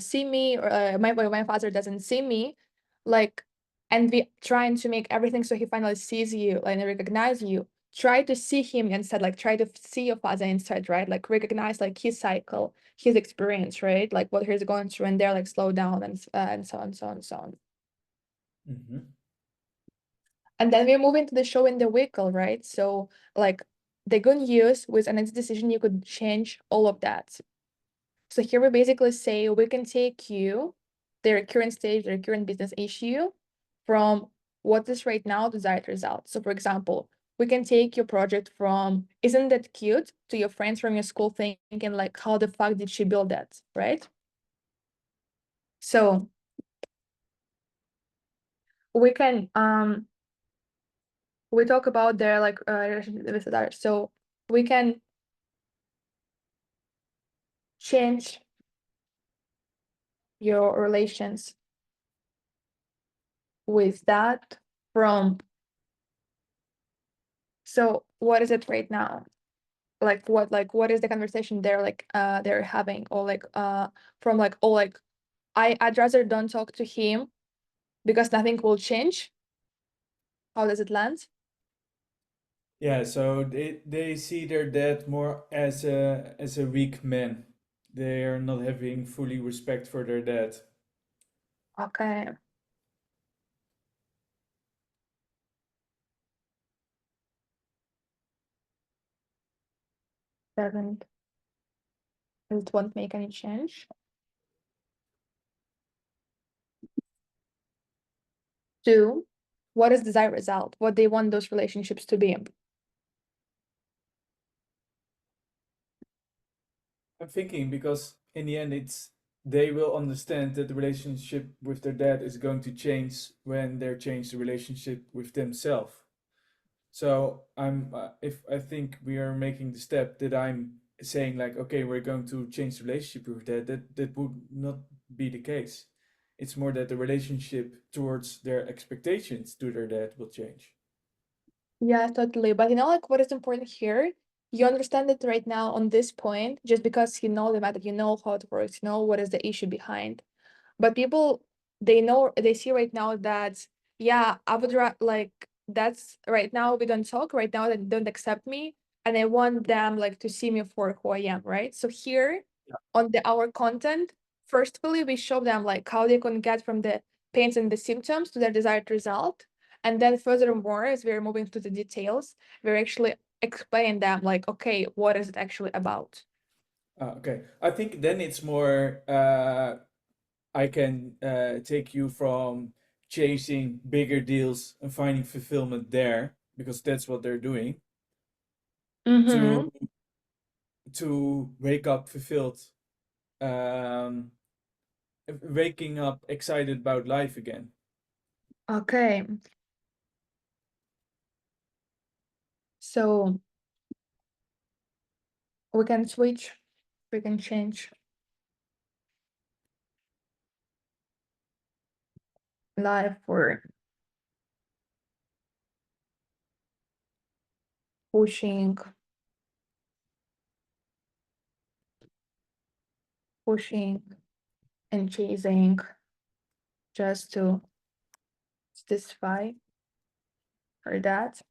[SPEAKER 4] see me, or my father doesn't see me, like, and we trying to make everything so he finally sees you and recognize you. Try to see him instead, like try to see your father inside, right? Like recognize like his cycle, his experience, right? Like what he's going through, and they're like slow down and so on, so on, so on.
[SPEAKER 8] Mm-hmm.
[SPEAKER 4] And then we move into the show in the vehicle, right? So like the good news with an next decision, you could change all of that. So here we basically say we can take you, their current stage, their current business issue, from what is right now desired result. So for example, we can take your project from isn't that cute to your friends from your school thinking like how the fuck did she build that, right? So we can we talk about their like relationship with others. So we can change your relations with that from, so what is it right now, like what is the conversation they're having, or like from like, oh like I'd rather don't talk to him because nothing will change. How does it land?
[SPEAKER 8] Yeah, so they see their dad more as a weak man. They are not having fully respect for their dad.
[SPEAKER 4] Okay. Doesn't, it won't make any change. 2, what is desired result, what they want those relationships to be.
[SPEAKER 8] I'm thinking because in the end, they will understand that the relationship with their dad is going to change when they change the relationship with themselves. So if I think we are making the step that I'm saying like, okay, we're going to change the relationship with that would not be the case. It's more that the relationship towards their expectations to their dad will change.
[SPEAKER 4] Yeah, totally. But you know, like what is important here, you understand it right now on this point, just because you know the matter, you know how it works, you know what is the issue behind. But people, they see right now that, yeah, I would like that's right now we don't talk right now, they don't accept me, and I want them like to see me for who I am, right? So here on our content, firstly, we show them like how they can get from the pains and the symptoms to their desired result. And then furthermore, as we're moving to the details, we're actually explain them like, okay, what is it actually about?
[SPEAKER 8] Okay, I think then it's more I can take you from chasing bigger deals and finding fulfillment there because that's what they're doing
[SPEAKER 4] Mm-hmm.
[SPEAKER 8] to wake up fulfilled, um, waking up excited about life again.
[SPEAKER 4] Okay. So we can switch, we can change life for pushing, pushing and chasing just to satisfy her that.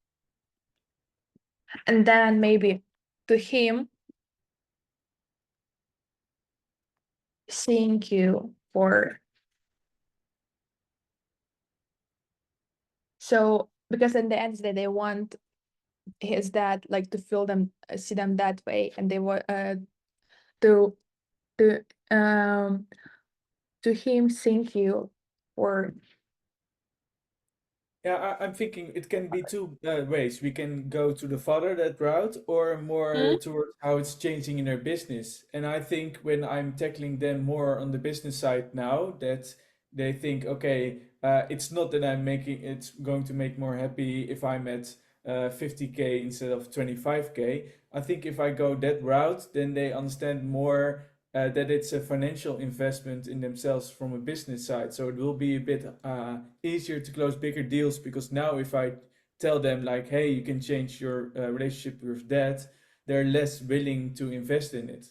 [SPEAKER 4] And then maybe to him, seeing you for So because in the end of the day, they want his dad like to feel them, see them that way, and they want to to um to him thank you for.
[SPEAKER 8] Yeah, I'm thinking it can be two ways. We can go to the father that route, or more
[SPEAKER 4] Mm.
[SPEAKER 8] towards how it's changing in their business. And I think when I'm tackling them more on the business side now, that they think, okay, it's not that it's going to make more happy if I'm at 50K instead of 25K. I think if I go that route, then they understand more that it's a financial investment in themselves from a business side. So it will be a bit easier to close bigger deals, because now if I tell them like, hey, you can change your relationship with that, they're less willing to invest in it,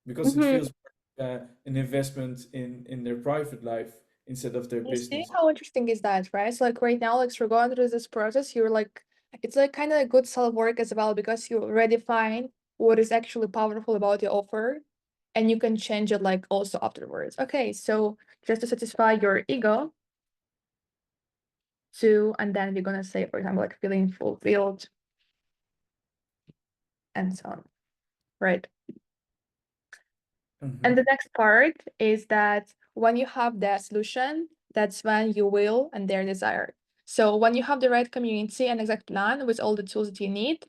[SPEAKER 8] because it
[SPEAKER 4] Mhm.
[SPEAKER 8] feels an investment in their private life instead of their
[SPEAKER 4] You see
[SPEAKER 8] business.
[SPEAKER 4] how interesting is that, right? So like right now, like you're going through this process, you're like, it's like kind of a good self-work as well, because you redefine what is actually powerful about your offer, and you can change it like also afterwards. Okay, so just to satisfy your ego, and then we're gonna say, for example, like feeling fulfilled and so on, right?
[SPEAKER 8] Mhm.
[SPEAKER 4] And the next part is that when you have the solution, that's when you will and their desire. So when you have the right community and exact plan with all the tools that you need,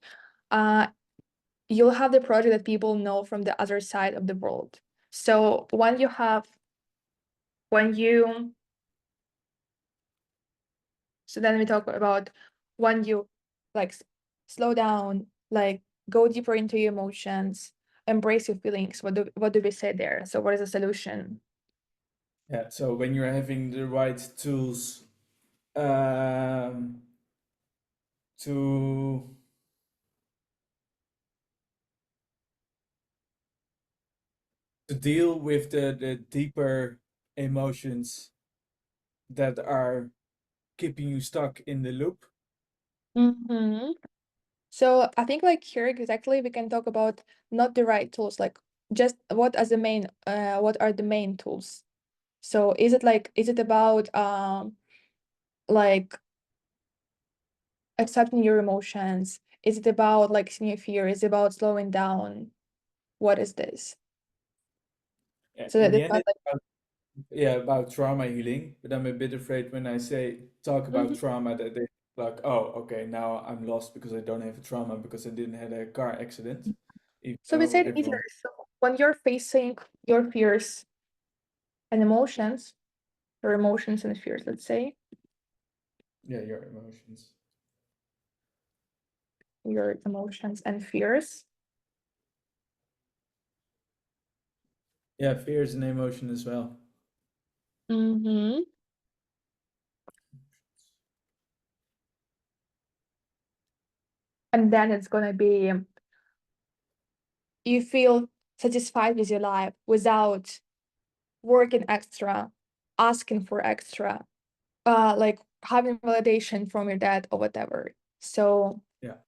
[SPEAKER 4] you'll have the project that people know from the other side of the world. So when you so then we talk about when you like slow down, like go deeper into your emotions, embrace your feelings. What do we say there? So what is the solution?
[SPEAKER 8] Yeah, so when you're having the right tools to deal with the deeper emotions that are keeping you stuck in the loop.
[SPEAKER 4] Mm-hmm. So I think like here exactly we can talk about not the right tools, like just what are the main tools? So is it about like accepting your emotions? Is it about like seeing your fear? Is it about slowing down? What is this? So
[SPEAKER 8] In
[SPEAKER 4] that
[SPEAKER 8] the
[SPEAKER 4] it's
[SPEAKER 8] end,
[SPEAKER 4] not
[SPEAKER 8] it's about trauma healing, but I'm a bit afraid when I talk about
[SPEAKER 4] Mhm.
[SPEAKER 8] trauma that they like, oh, okay, now I'm lost because I don't have a trauma because I didn't have a car accident. Even
[SPEAKER 4] So we
[SPEAKER 8] though
[SPEAKER 4] say it easier.
[SPEAKER 8] everyone,
[SPEAKER 4] So when you're facing your fears and emotions, your emotions and fears, let's say,
[SPEAKER 8] yeah, your emotions.
[SPEAKER 4] your emotions and fears.
[SPEAKER 8] Yeah, fear is an emotion as well.
[SPEAKER 4] Mm-hmm. And then it's gonna be you feel satisfied with your life without working extra, asking for extra, like having validation from your dad or whatever. So
[SPEAKER 8] Yeah.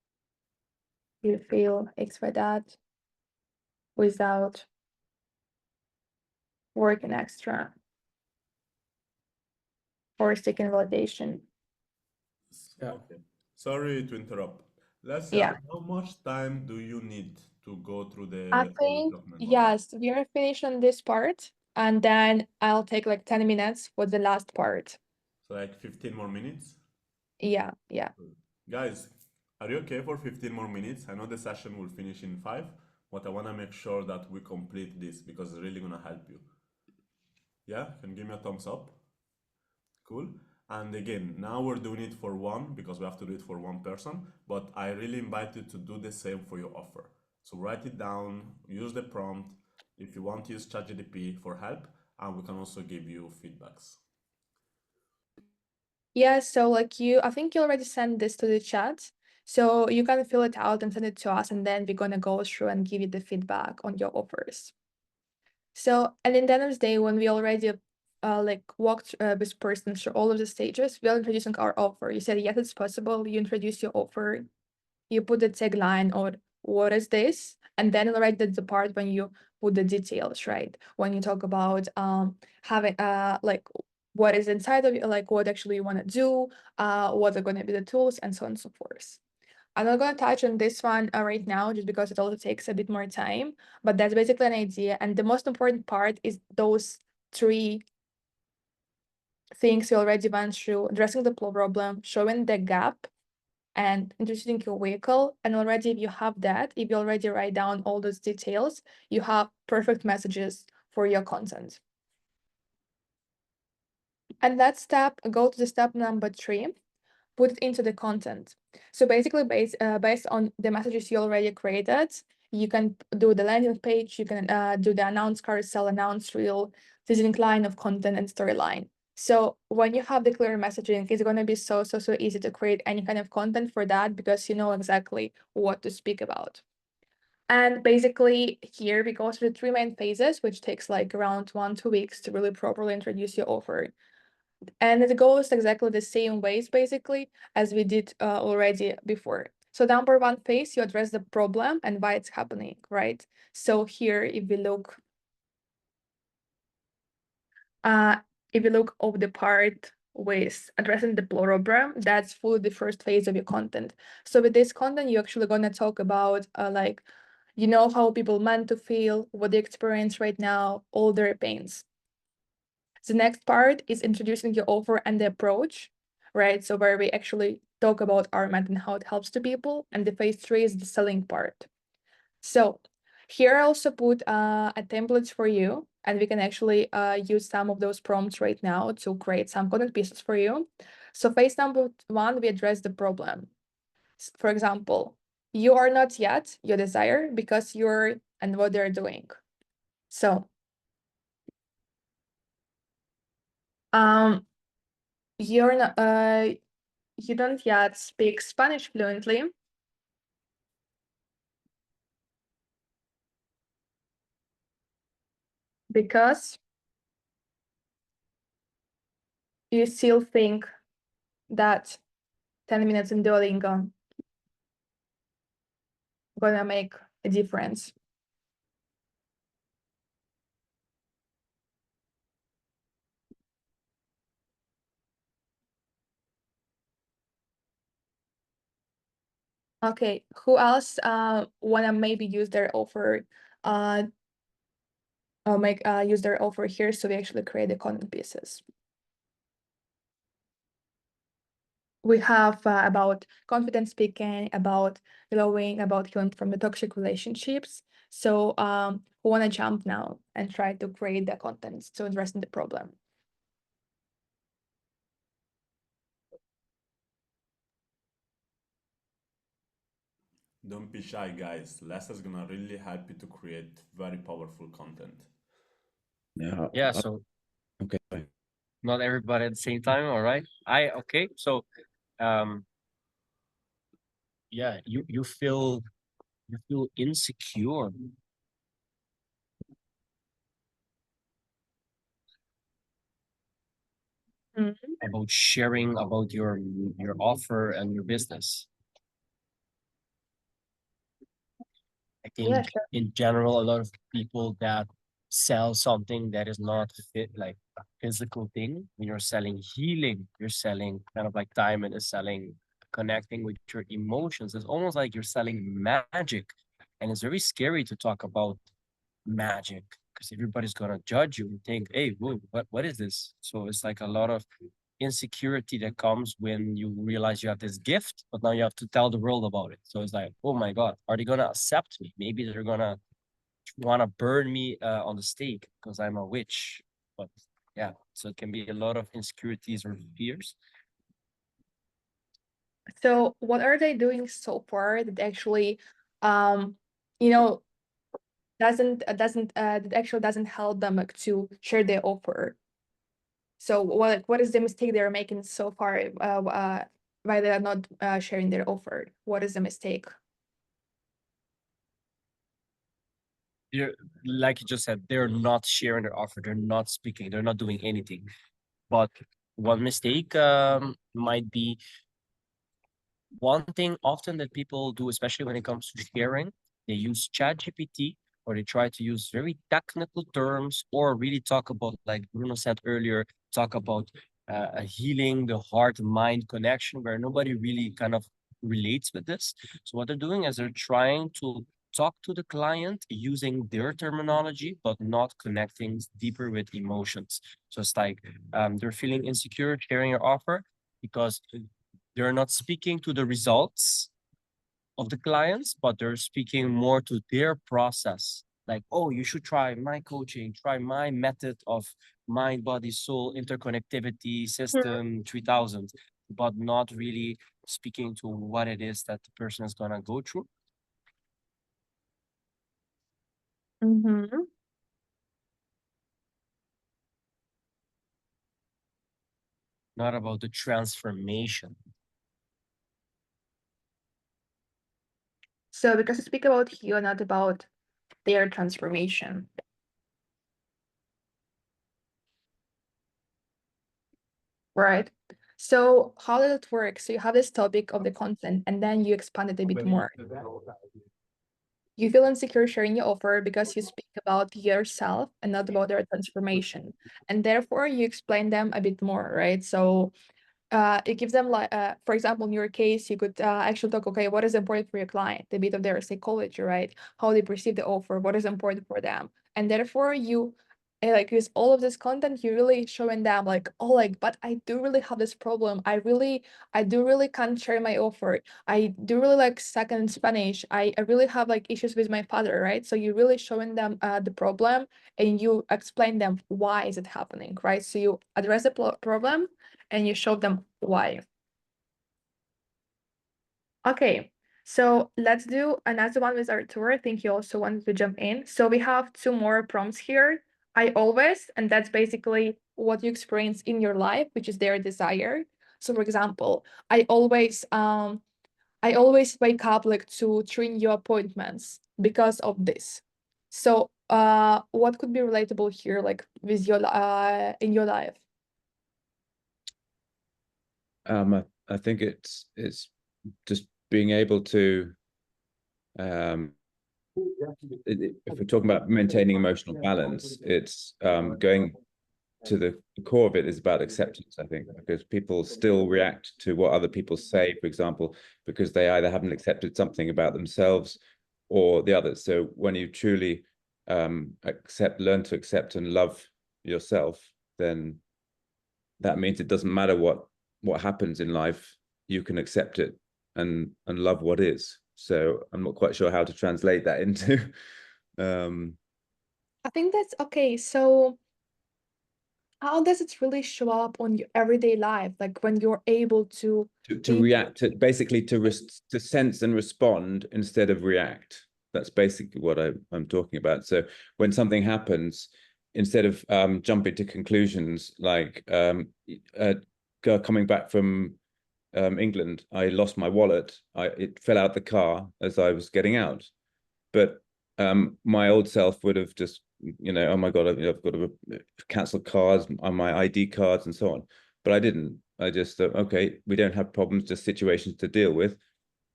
[SPEAKER 4] you feel extra that without working extra or seeking validation.
[SPEAKER 8] Yeah.
[SPEAKER 3] Okay. Sorry to interrupt. Let's say,
[SPEAKER 4] Yeah.
[SPEAKER 3] how much time do you need to go through
[SPEAKER 4] I
[SPEAKER 3] the whole
[SPEAKER 4] think,
[SPEAKER 3] document?
[SPEAKER 4] yes, we are finished on this part, and then I'll take like 10 minutes for the last part.
[SPEAKER 3] So like 15 more minutes?
[SPEAKER 4] Yeah, yeah.
[SPEAKER 3] Guys, are you okay for 15 more minutes? I know the session will finish in 5, but I want to make sure that we complete this because it's really going to help you. Yeah? Can you give me a thumbs up? Cool. And again, now we're doing it for one because we have to do it for one person, but I really invite you to do the same for your offer. So write it down, use the prompt. If you want, use ChatGPT for help, and we can also give you feedbacks.
[SPEAKER 4] Yeah, so like I think you already sent this to the chat. So you can fill it out and send it to us, and then we're gonna go through and give you the feedback on your offers. So, and in the end of the day, when we already like walked this person through all of the stages, we are introducing our offer. You said, yes, it's possible. You introduce your offer, you put the tagline or what is this? And then already that's the part when you put the details, right? When you talk about having like what is inside of it, like what actually you want to do, what are going to be the tools, and so on and so forth. I'm not going to touch on this one right now, just because it also takes a bit more time, but that's basically an idea. And the most important part is those 3 things you already went through: addressing the problem, showing the gap, and introducing your vehicle. And already, if you have that, if you already write down all those details, you have perfect messages for your content. And that step, go to the step number 3, put it into the content. So basically, based on the messages you already created, you can do the landing page, you can do the announce carousel, announce reel, teasing line of content, and storyline. So when you have the clear messaging, it's going to be so easy to create any kind of content for that, because you know exactly what to speak about. And basically here we go through the 3 main phases, which takes like around 1-2 weeks to really properly introduce your offer. And it goes exactly the same ways basically as we did already before. So number 1 phase, you address the problem and why it's happening, right? So here, if we look of the part with addressing the problem, that's fully the first phase of your content. So with this content, you're actually going to talk about like, you know, how people meant to feel, what they experience right now, all their pains. The next part is introducing your offer and the approach, right? So where we actually talk about our method and how it helps to people. And the phase 3 is the selling part. So here I also put a template for you, and we can actually use some of those prompts right now to create some content pieces for you. So phase number 1, we address the problem. For example, you are not yet your desire because you're and what they're doing. So you're not you don't yet speak Spanish fluently because you still think that 10 minutes in Duolingo gonna make a difference. Okay, who else wanna maybe use their offer or use their offer here, so we actually create the content pieces. We have about confident speaking, about glowing, about healing from the toxic relationships. So who wanna jump now and try to create the content to address the problem?
[SPEAKER 3] Don't be shy, guys. Lester's gonna really help you to create very powerful content.
[SPEAKER 7] Yeah.
[SPEAKER 1] Yeah, so
[SPEAKER 7] Okay. Fine.
[SPEAKER 1] not everybody at the same time, all right? Okay, so yeah, you feel insecure about sharing about your offer and your business. I think
[SPEAKER 4] Yeah, sure.
[SPEAKER 1] in general, a lot of people that sell something that is not fit, like a physical thing. When you're selling healing, you're selling kind of like Diamond is selling connecting with your emotions. It's almost like you're selling magic, and it's very scary to talk about magic because everybody's gonna judge you and think, "Hey, whoa, what is this?" So it's like a lot of insecurity that comes when you realize you have this gift, but now you have to tell the world about it. So it's like, oh my God, are they gonna accept me? Maybe they're gonna wanna burn me on the stake because I'm a witch. But yeah, so it can be a lot of insecurities or fears.
[SPEAKER 4] So what are they doing so far that actually, you know, that actually doesn't help them like, to share their offer? So what is the mistake they're making so far? Why they are not sharing their offer? What is the mistake?
[SPEAKER 1] They're, like you just said, they're not sharing their offer. They're not speaking. They're not doing anything. But one mistake might be one thing often that people do, especially when it comes to sharing, they use ChatGPT or they try to use very technical terms or really talk about, like Bruno said earlier, talk about healing the heart-mind connection where nobody really kind of relates with this. So what they're doing is they're trying to talk to the client using their terminology, but not connecting deeper with emotions. So it's like they're feeling insecure sharing your offer because they're not speaking to the results of the clients, but they're speaking more to their process. Like, oh, you should try my coaching, try my method of mind, body, soul, interconnectivity system 3000, but not really speaking to what it is that the person is gonna go through.
[SPEAKER 4] Mm-hmm.
[SPEAKER 1] Not about the transformation.
[SPEAKER 4] So because you speak about heal, not about their transformation. Right. So how does it work? So you have this topic of the content and then you expand it a bit more. You feel insecure sharing your offer because you speak about yourself and not about their transformation. And therefore you explain them a bit more, right? So it gives them like, for example, in your case, you could actually talk, okay, what is important for your client, a bit of their psychology, right? How they perceive the offer, what is important for them. And therefore you like use all of this content, you really showing them like, oh, like, but I do really have this problem. I do really can't share my offer. I do really like second in Spanish. I really have like issues with my father, right? So you really showing them the problem and you explain them why is it happening, right? So you address the problem and you show them why. Okay, so let's do another one with Artur. I think he also wanted to jump in. So we have two more prompts here. I always, and that's basically what you experience in your life, which is their desire. So for example, I always wake up like to 3 new appointments because of this. So what could be relatable here, like with your in your life?
[SPEAKER 7] I think it's just being able to if we're talking about maintaining emotional balance, it's going to the core of it is about acceptance, I think, because people still react to what other people say, for example, because they either haven't accepted something about themselves or the others. So when you truly learn to accept and love yourself, then that means it doesn't matter what happens in life, you can accept it and love what is. So I'm not quite sure how to translate that into
[SPEAKER 4] I think that's okay. So how does it really show up on your everyday life? Like when you're able to
[SPEAKER 7] react, to basically to sense and respond instead of react. That's basically what I'm talking about. So when something happens, instead of jumping to conclusions, like coming back from England, I lost my wallet. It fell out the car as I was getting out. But my old self would have just, oh my God, I've got to cancel cards on my ID cards and so on. But I didn't. I just thought, okay, we don't have problems, just situations to deal with.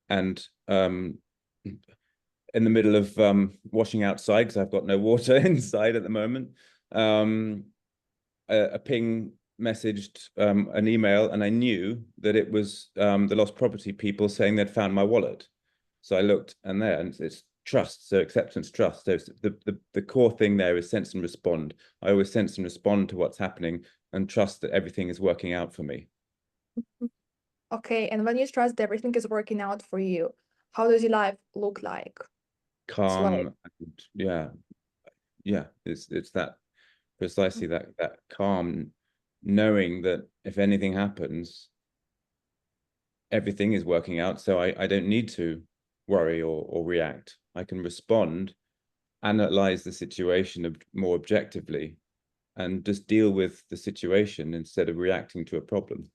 [SPEAKER 7] And in the middle of washing outside, because I've got no water inside at the moment, a ping messaged an email, and I knew that it was the lost property people saying they'd found my wallet. So I looked, and it's trust, so acceptance, trust. So the core thing there is sense and respond. I always sense and respond to what's happening and trust that everything is working out for me.
[SPEAKER 4] Okay, and when you trust that everything is working out for you, how does your life look like?
[SPEAKER 7] Calm, and yeah, it's that precisely that calm, knowing that if anything happens, everything is working out. So I don't need to worry or react. I can respond, analyze the situation more objectively, and just deal with the situation instead of reacting to a problem.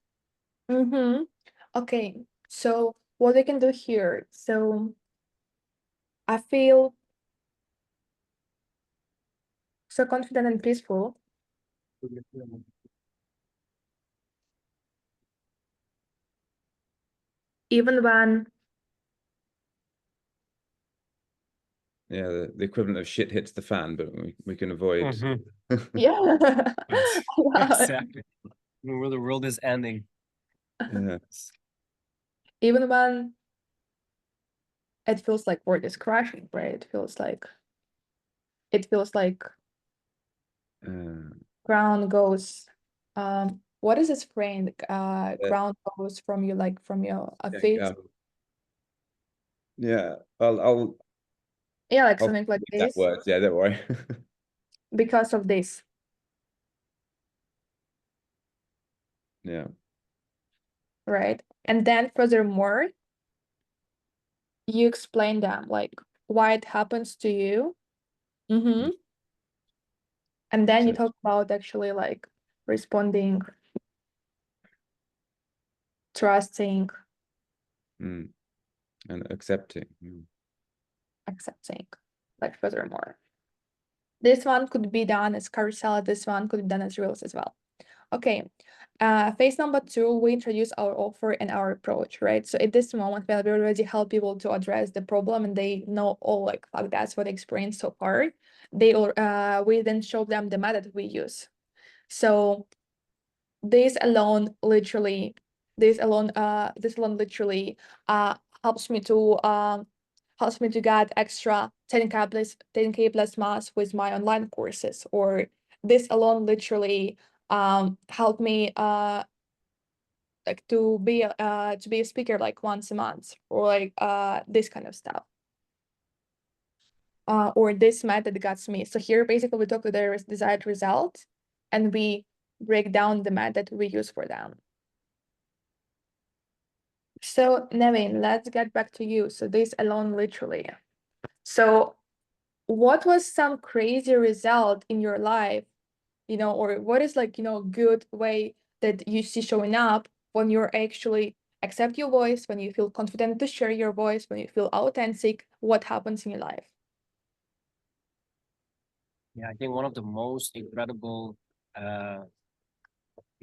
[SPEAKER 4] Okay, so what we can do here. So I feel so confident and peaceful. Even when
[SPEAKER 7] yeah, the equivalent of shit hits the fan, but we can avoid.
[SPEAKER 1] Mhm.
[SPEAKER 4] Yeah.
[SPEAKER 1] Exactly. Where the world is ending.
[SPEAKER 7] Yeah.
[SPEAKER 4] Even when it feels like world is crashing, right? It feels like ground goes, what is this frame? Ground goes from you, like from your feet.
[SPEAKER 7] Yeah, I'll
[SPEAKER 4] Yeah, like
[SPEAKER 7] I'll
[SPEAKER 4] something like
[SPEAKER 7] use that
[SPEAKER 4] this
[SPEAKER 7] word. Yeah, don't worry.
[SPEAKER 4] because of this.
[SPEAKER 7] Yeah.
[SPEAKER 4] Right? And then furthermore, you explain them like why it happens to you. Mm-hmm. And then you
[SPEAKER 7] So-
[SPEAKER 4] talk about actually like responding, trusting,
[SPEAKER 7] Mm. And accepting.
[SPEAKER 4] accepting, like furthermore. This one could be done as carousel, this one could be done as reels as well. Okay, phase number 2, we introduce our offer and our approach, right? So at this moment, we already help people to address the problem and they know, oh, like, fuck, that's what they experienced so far. We then show them the method we use. So this alone literally helps me to get extra 10K plus mass with my online courses, or this alone literally helped me like to be a speaker like once a month, or like this kind of stuff. Or this method got me. So here basically we talk to their desired result and we break down the method we use for them. So Nevin, let's get back to you. So this alone literally. So what was some crazy result in your life, or what is like, good way that you see showing up when you're actually accept your voice, when you feel confident to share your voice, when you feel authentic, what happens in your life?
[SPEAKER 1] Yeah, I think one of the most incredible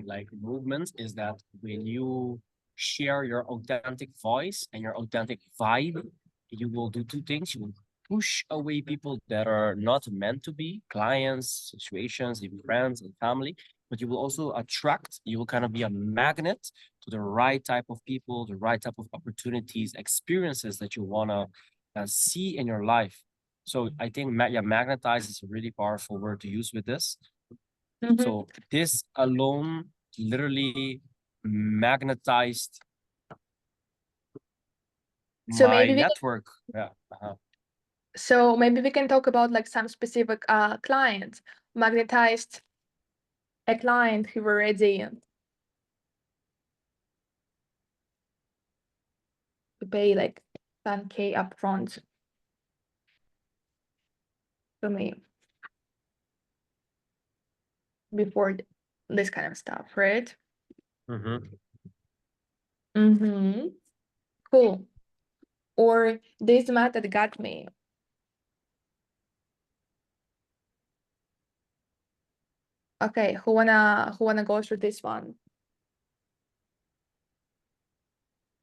[SPEAKER 1] like movements is that when you share your authentic voice and your authentic vibe, you will do two things. You will push away people that are not meant to be, clients, situations, even friends and family, but you will also attract, you will kind of be a magnet to the right type of people, the right type of opportunities, experiences that you want to see in your life. So I think magnetize is a really powerful word to use with this. So this alone literally magnetized
[SPEAKER 4] So
[SPEAKER 1] my
[SPEAKER 4] maybe
[SPEAKER 1] network. Yeah.
[SPEAKER 4] So maybe we can talk about like some specific clients, magnetized a client who already to pay like 10K upfront to me before this kind of stuff, right? Cool. Or this method got me. Okay, who wanna go through this one?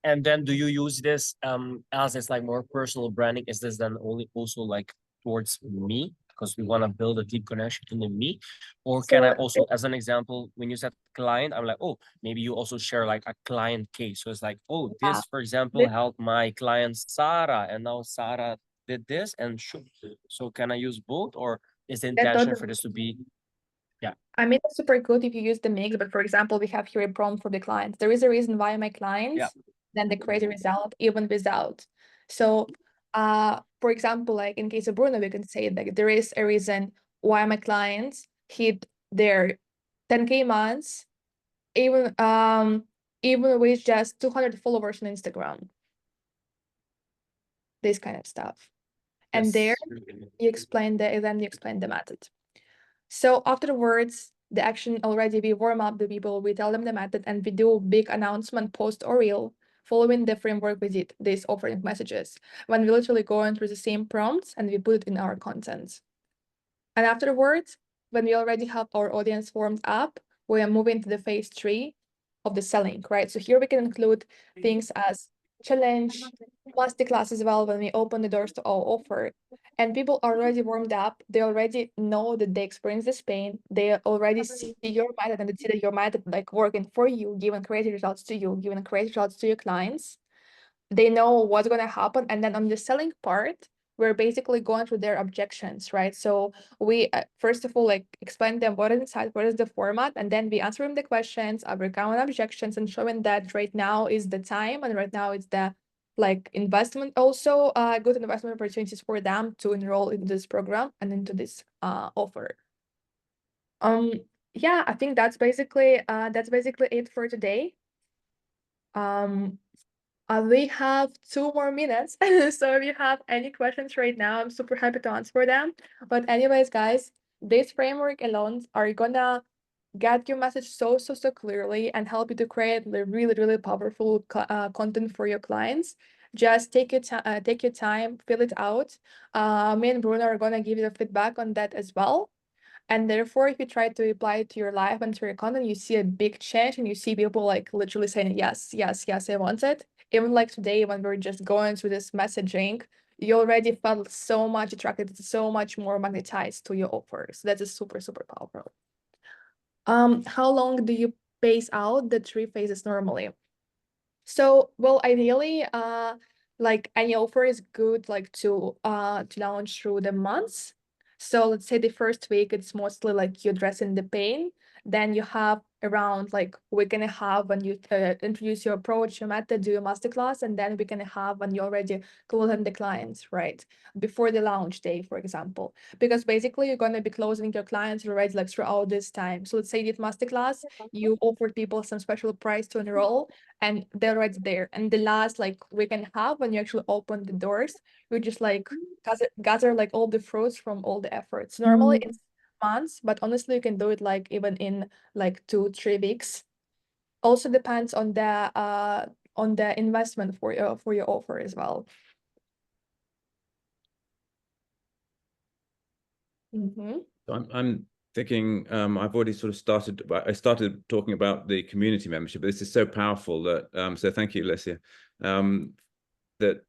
[SPEAKER 1] And then do you use this as it's like more personal branding? Is this then only also like towards me? Because we want to build a deep connection to me, or can I also, as an example, when you said client, I'm like, oh, maybe you also share like a client case. So it's like, oh, this, for example, helped my client Sarah, and now Sarah did this, and so can I use both, or is the intention for this to be? Yeah,
[SPEAKER 4] I mean, it's super good if you use the mix, but for example, we have here a prompt for the client. There is a reason why my clients then the crazy result even without. So for example, like in case of Bruno, we can say that there is a reason why my clients hit their 10K months, even with just 200 followers on Instagram. This kind of stuff. And there you explain the method. So afterwards, the action already, we warm up the people, we tell them the method, and we do big announcement, post or reel, following the framework we did, these offering messages, when we literally go into the same prompts and we put it in our content. And afterwards, when we already have our audience formed up, we are moving to the phase 3 of the selling, right? So here we can include things as challenge, masterclass as well when we open the doors to our offer. And people are already warmed up. They already know that they experience this pain. They already see your method and they see that your method like working for you, giving crazy results to you, giving crazy results to your clients. They know what's going to happen. And then on the selling part, we're basically going through their objections, right? So we first of all like explain them what is inside, what is the format, and then we answer them the questions, overcome objections, and showing that right now is the time, and right now it's the like investment also good investment opportunities for them to enroll in this program and into this offer. Yeah, I think that's basically it for today. We have 2 more minutes, so if you have any questions right now, I'm super happy to answer them. But anyways, guys, this framework alone are gonna get your message so clearly and help you to create really powerful content for your clients. Just take your time, fill it out. Me and Bruno are gonna give you the feedback on that as well. And therefore, if you try to apply it to your life and to your content, you see a big change and you see people like literally saying, yes, I want it. Even like today, when we're just going through this messaging, you already felt so much attracted, so much more magnetized to your offer. So that is super powerful. How long do you pace out the 3 phases normally? So, well, ideally, like any offer is good like to launch through the months. So let's say the first week it's mostly like you addressing the pain. Then you have around like week and a half when you introduce your approach, your method, do your masterclass, and then week and a half when you already closing the clients, right? Before the launch day, for example. Because basically you're gonna be closing your clients already like throughout this time. So let's say you did masterclass, you offered people some special price to enroll, and they're already there. And the last like week and a half when you actually open the doors, you just like gather like all the fruits from all the efforts. Normally it's months, but honestly you can do it like even in like 2-3 weeks. Also depends on the investment for your offer as well.
[SPEAKER 7] So I'm thinking I've already sort of started. I started talking about the community membership, but this is so powerful that so thank you, Lesia. That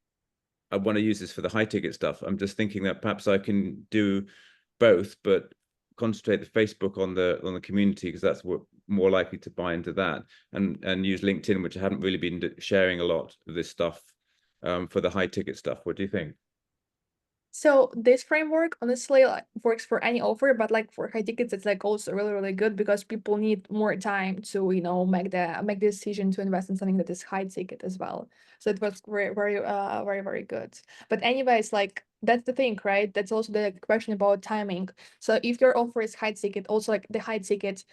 [SPEAKER 7] I want to use this for the high ticket stuff. I'm just thinking that perhaps I can do both, but concentrate the Facebook on the community because that's what more likely to buy into that, and use LinkedIn, which I haven't really been sharing a lot of this stuff for the high ticket stuff. What do you think?
[SPEAKER 4] So this framework honestly like works for any offer, but like for high tickets, it's like also really good because people need more time to make the decision to invest in something that is high ticket as well. So it was very good. But anyways, like that's the thing, right? That's also the question about timing. So if your offer is high ticket, also like the high ticket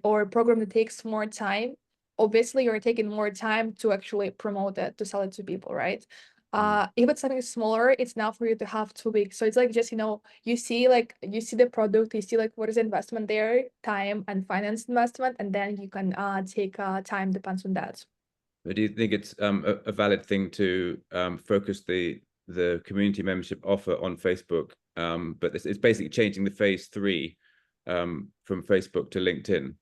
[SPEAKER 4] or program that takes more time, obviously you're taking more time to actually promote it, to sell it to people, right? If it's something smaller, it's now for you to have 2 weeks. So it's like just you see the product, you see like what is the investment there, time and finance investment, and then you can take time, depends on that.
[SPEAKER 7] But do you think it's a valid thing to focus the community membership offer on Facebook? But it's basically changing the phase 3 from Facebook to LinkedIn.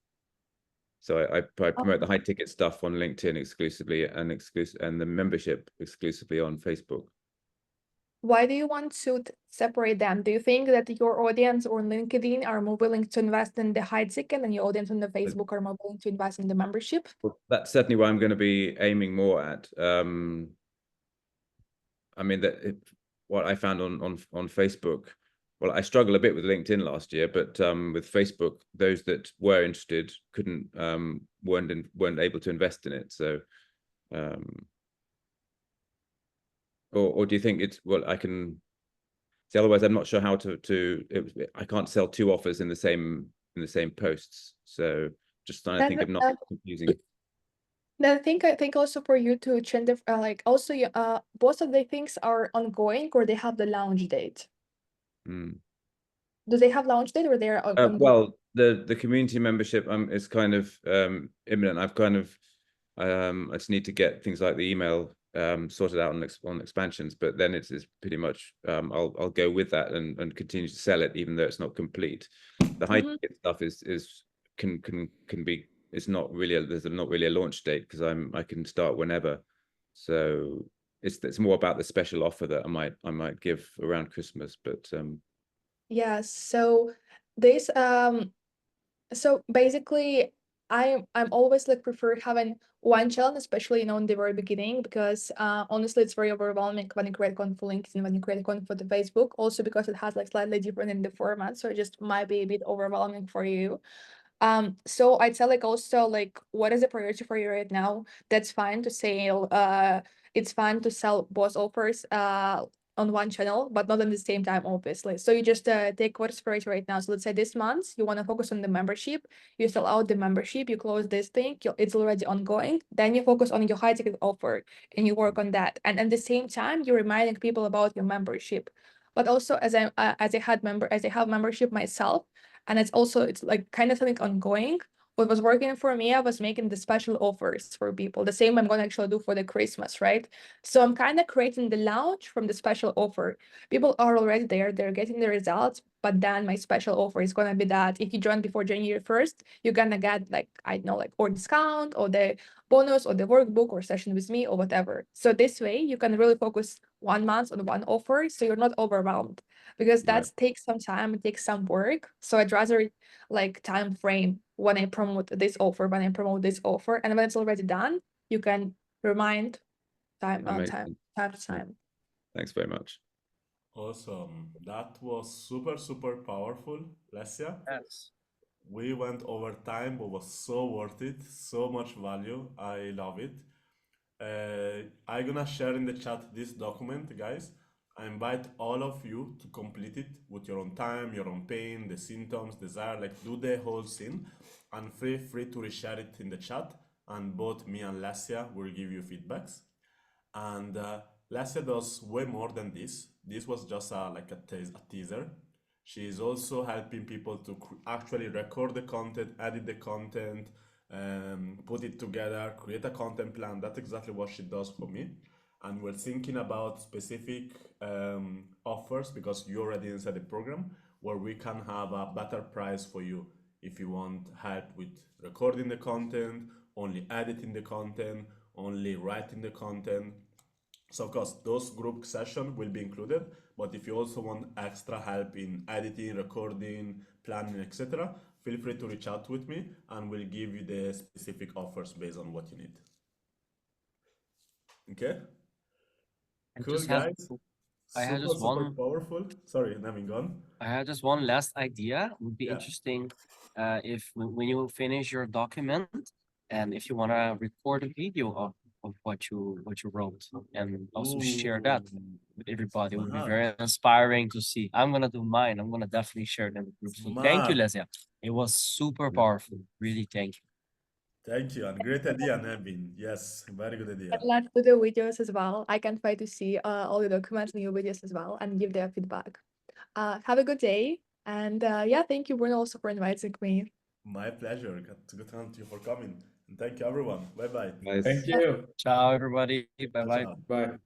[SPEAKER 7] So I promote the high ticket stuff on LinkedIn exclusively and the membership exclusively on Facebook.
[SPEAKER 4] Why do you want to separate them? Do you think that your audience on LinkedIn are more willing to invest in the high ticket and your audience on the Facebook are more willing to invest in the membership?
[SPEAKER 7] Well, that's certainly what I'm going to be aiming more at. I mean, what I found on Facebook, well, I struggled a bit with LinkedIn last year, but with Facebook, those that were interested weren't able to invest in it. So, or do you think it's I can see? Otherwise, I'm not sure how I can't sell 2 offers in the same posts. So, just trying to think of not confusing.
[SPEAKER 4] Then I think also for you to change like also both of the things are ongoing or they have the launch date. Do they have launch date or they're ongoing?
[SPEAKER 7] Well, the community membership is kind of imminent. I've kind of I just need to get things like the email sorted out on expansions, but then it's pretty much I'll go with that and continue to sell it even though it's not complete. The high ticket stuff can be, it's not really there's not really a launch date because I can start whenever. So it's more about the special offer that I might give around Christmas, but
[SPEAKER 4] Yeah, so this so basically I'm always like prefer having one channel, especially in the very beginning, because honestly it's very overwhelming when you create content for LinkedIn, when you create content for the Facebook, also because it has like slightly different in the format, so it just might be a bit overwhelming for you. So I'd say like also like what is a priority for you right now? That's fine to sell it's fine to sell both offers on one channel, but not at the same time, obviously. So you just take what's priority right now. So let's say this month you want to focus on the membership, you sell out the membership, you close this thing, it's already ongoing. Then you focus on your high ticket offer and you work on that. And at the same time, you're reminding people about your membership. But also as I have membership myself, and it's like kind of something ongoing. What was working for me, I was making the special offers for people. The same I'm going to actually do for the Christmas, right? So I'm kind of creating the launch from the special offer. People are already there, they're getting the results, but then my special offer is going to be that if you join before January 1st, you're going to get like, I don't know, like or discount or the bonus or the workbook or session with me or whatever. So this way you can really focus 1 month on one offer, so you're not overwhelmed, because
[SPEAKER 7] Right.
[SPEAKER 4] that takes some time, it takes some work. So I'd rather like time frame when I promote this offer, and when it's already done, you can remind time to
[SPEAKER 7] Amazing.
[SPEAKER 4] time.
[SPEAKER 7] Thanks very much.
[SPEAKER 3] Awesome. That was super, super powerful, Lesia.
[SPEAKER 1] Yes.
[SPEAKER 3] We went over time, but was so worth it. So much value. I love it. I'm gonna share in the chat this document, guys. I invite all of you to complete it with your own time, your own pain, the symptoms, desire, like do the whole scene, and feel free to reshare it in the chat. And both me and Lesia will give you feedbacks. And Lesia does way more than this. This was just like a teaser. She is also helping people to actually record the content, edit the content, put it together, create a content plan. That's exactly what she does for me. And we're thinking about specific offers, because you're already inside the program, where we can have a better price for you if you want help with recording the content, only editing the content, only writing the content. So of course, those group sessions will be included, but if you also want extra help in editing, recording, planning, etc., feel free to reach out with me and we'll give you the specific offers based on what you need. Okay?
[SPEAKER 1] I
[SPEAKER 3] Cool,
[SPEAKER 1] just have
[SPEAKER 3] guys.
[SPEAKER 1] I had
[SPEAKER 3] Super,
[SPEAKER 1] just
[SPEAKER 3] super
[SPEAKER 1] one
[SPEAKER 3] powerful. Sorry, Nevin, gone.
[SPEAKER 1] I had just one last idea. Would be
[SPEAKER 3] Yeah.
[SPEAKER 1] interesting if when you finish your document and if you want to record a video of what you wrote and also share that with everybody. It would be
[SPEAKER 3] Smart.
[SPEAKER 1] very inspiring to see. I'm gonna do mine. I'm gonna definitely share them with group. So thank you,
[SPEAKER 3] Smart.
[SPEAKER 1] Lesia. It was super powerful. Really thank you.
[SPEAKER 3] Thank you, and great idea, Nevin. Yes, very good idea.
[SPEAKER 4] I'd like to do videos as well. I can't wait to see all the documents and your videos as well and give their feedback. Have a good day. And yeah, thank you, Bruno, also for inviting me.
[SPEAKER 3] My pleasure. Good to you for coming. And thank you, everyone. Bye-bye.
[SPEAKER 7] Nice.
[SPEAKER 8] Thank you.
[SPEAKER 1] Ciao, everybody. Bye
[SPEAKER 3] Ciao,
[SPEAKER 1] bye.
[SPEAKER 3] ciao.
[SPEAKER 8] Bye.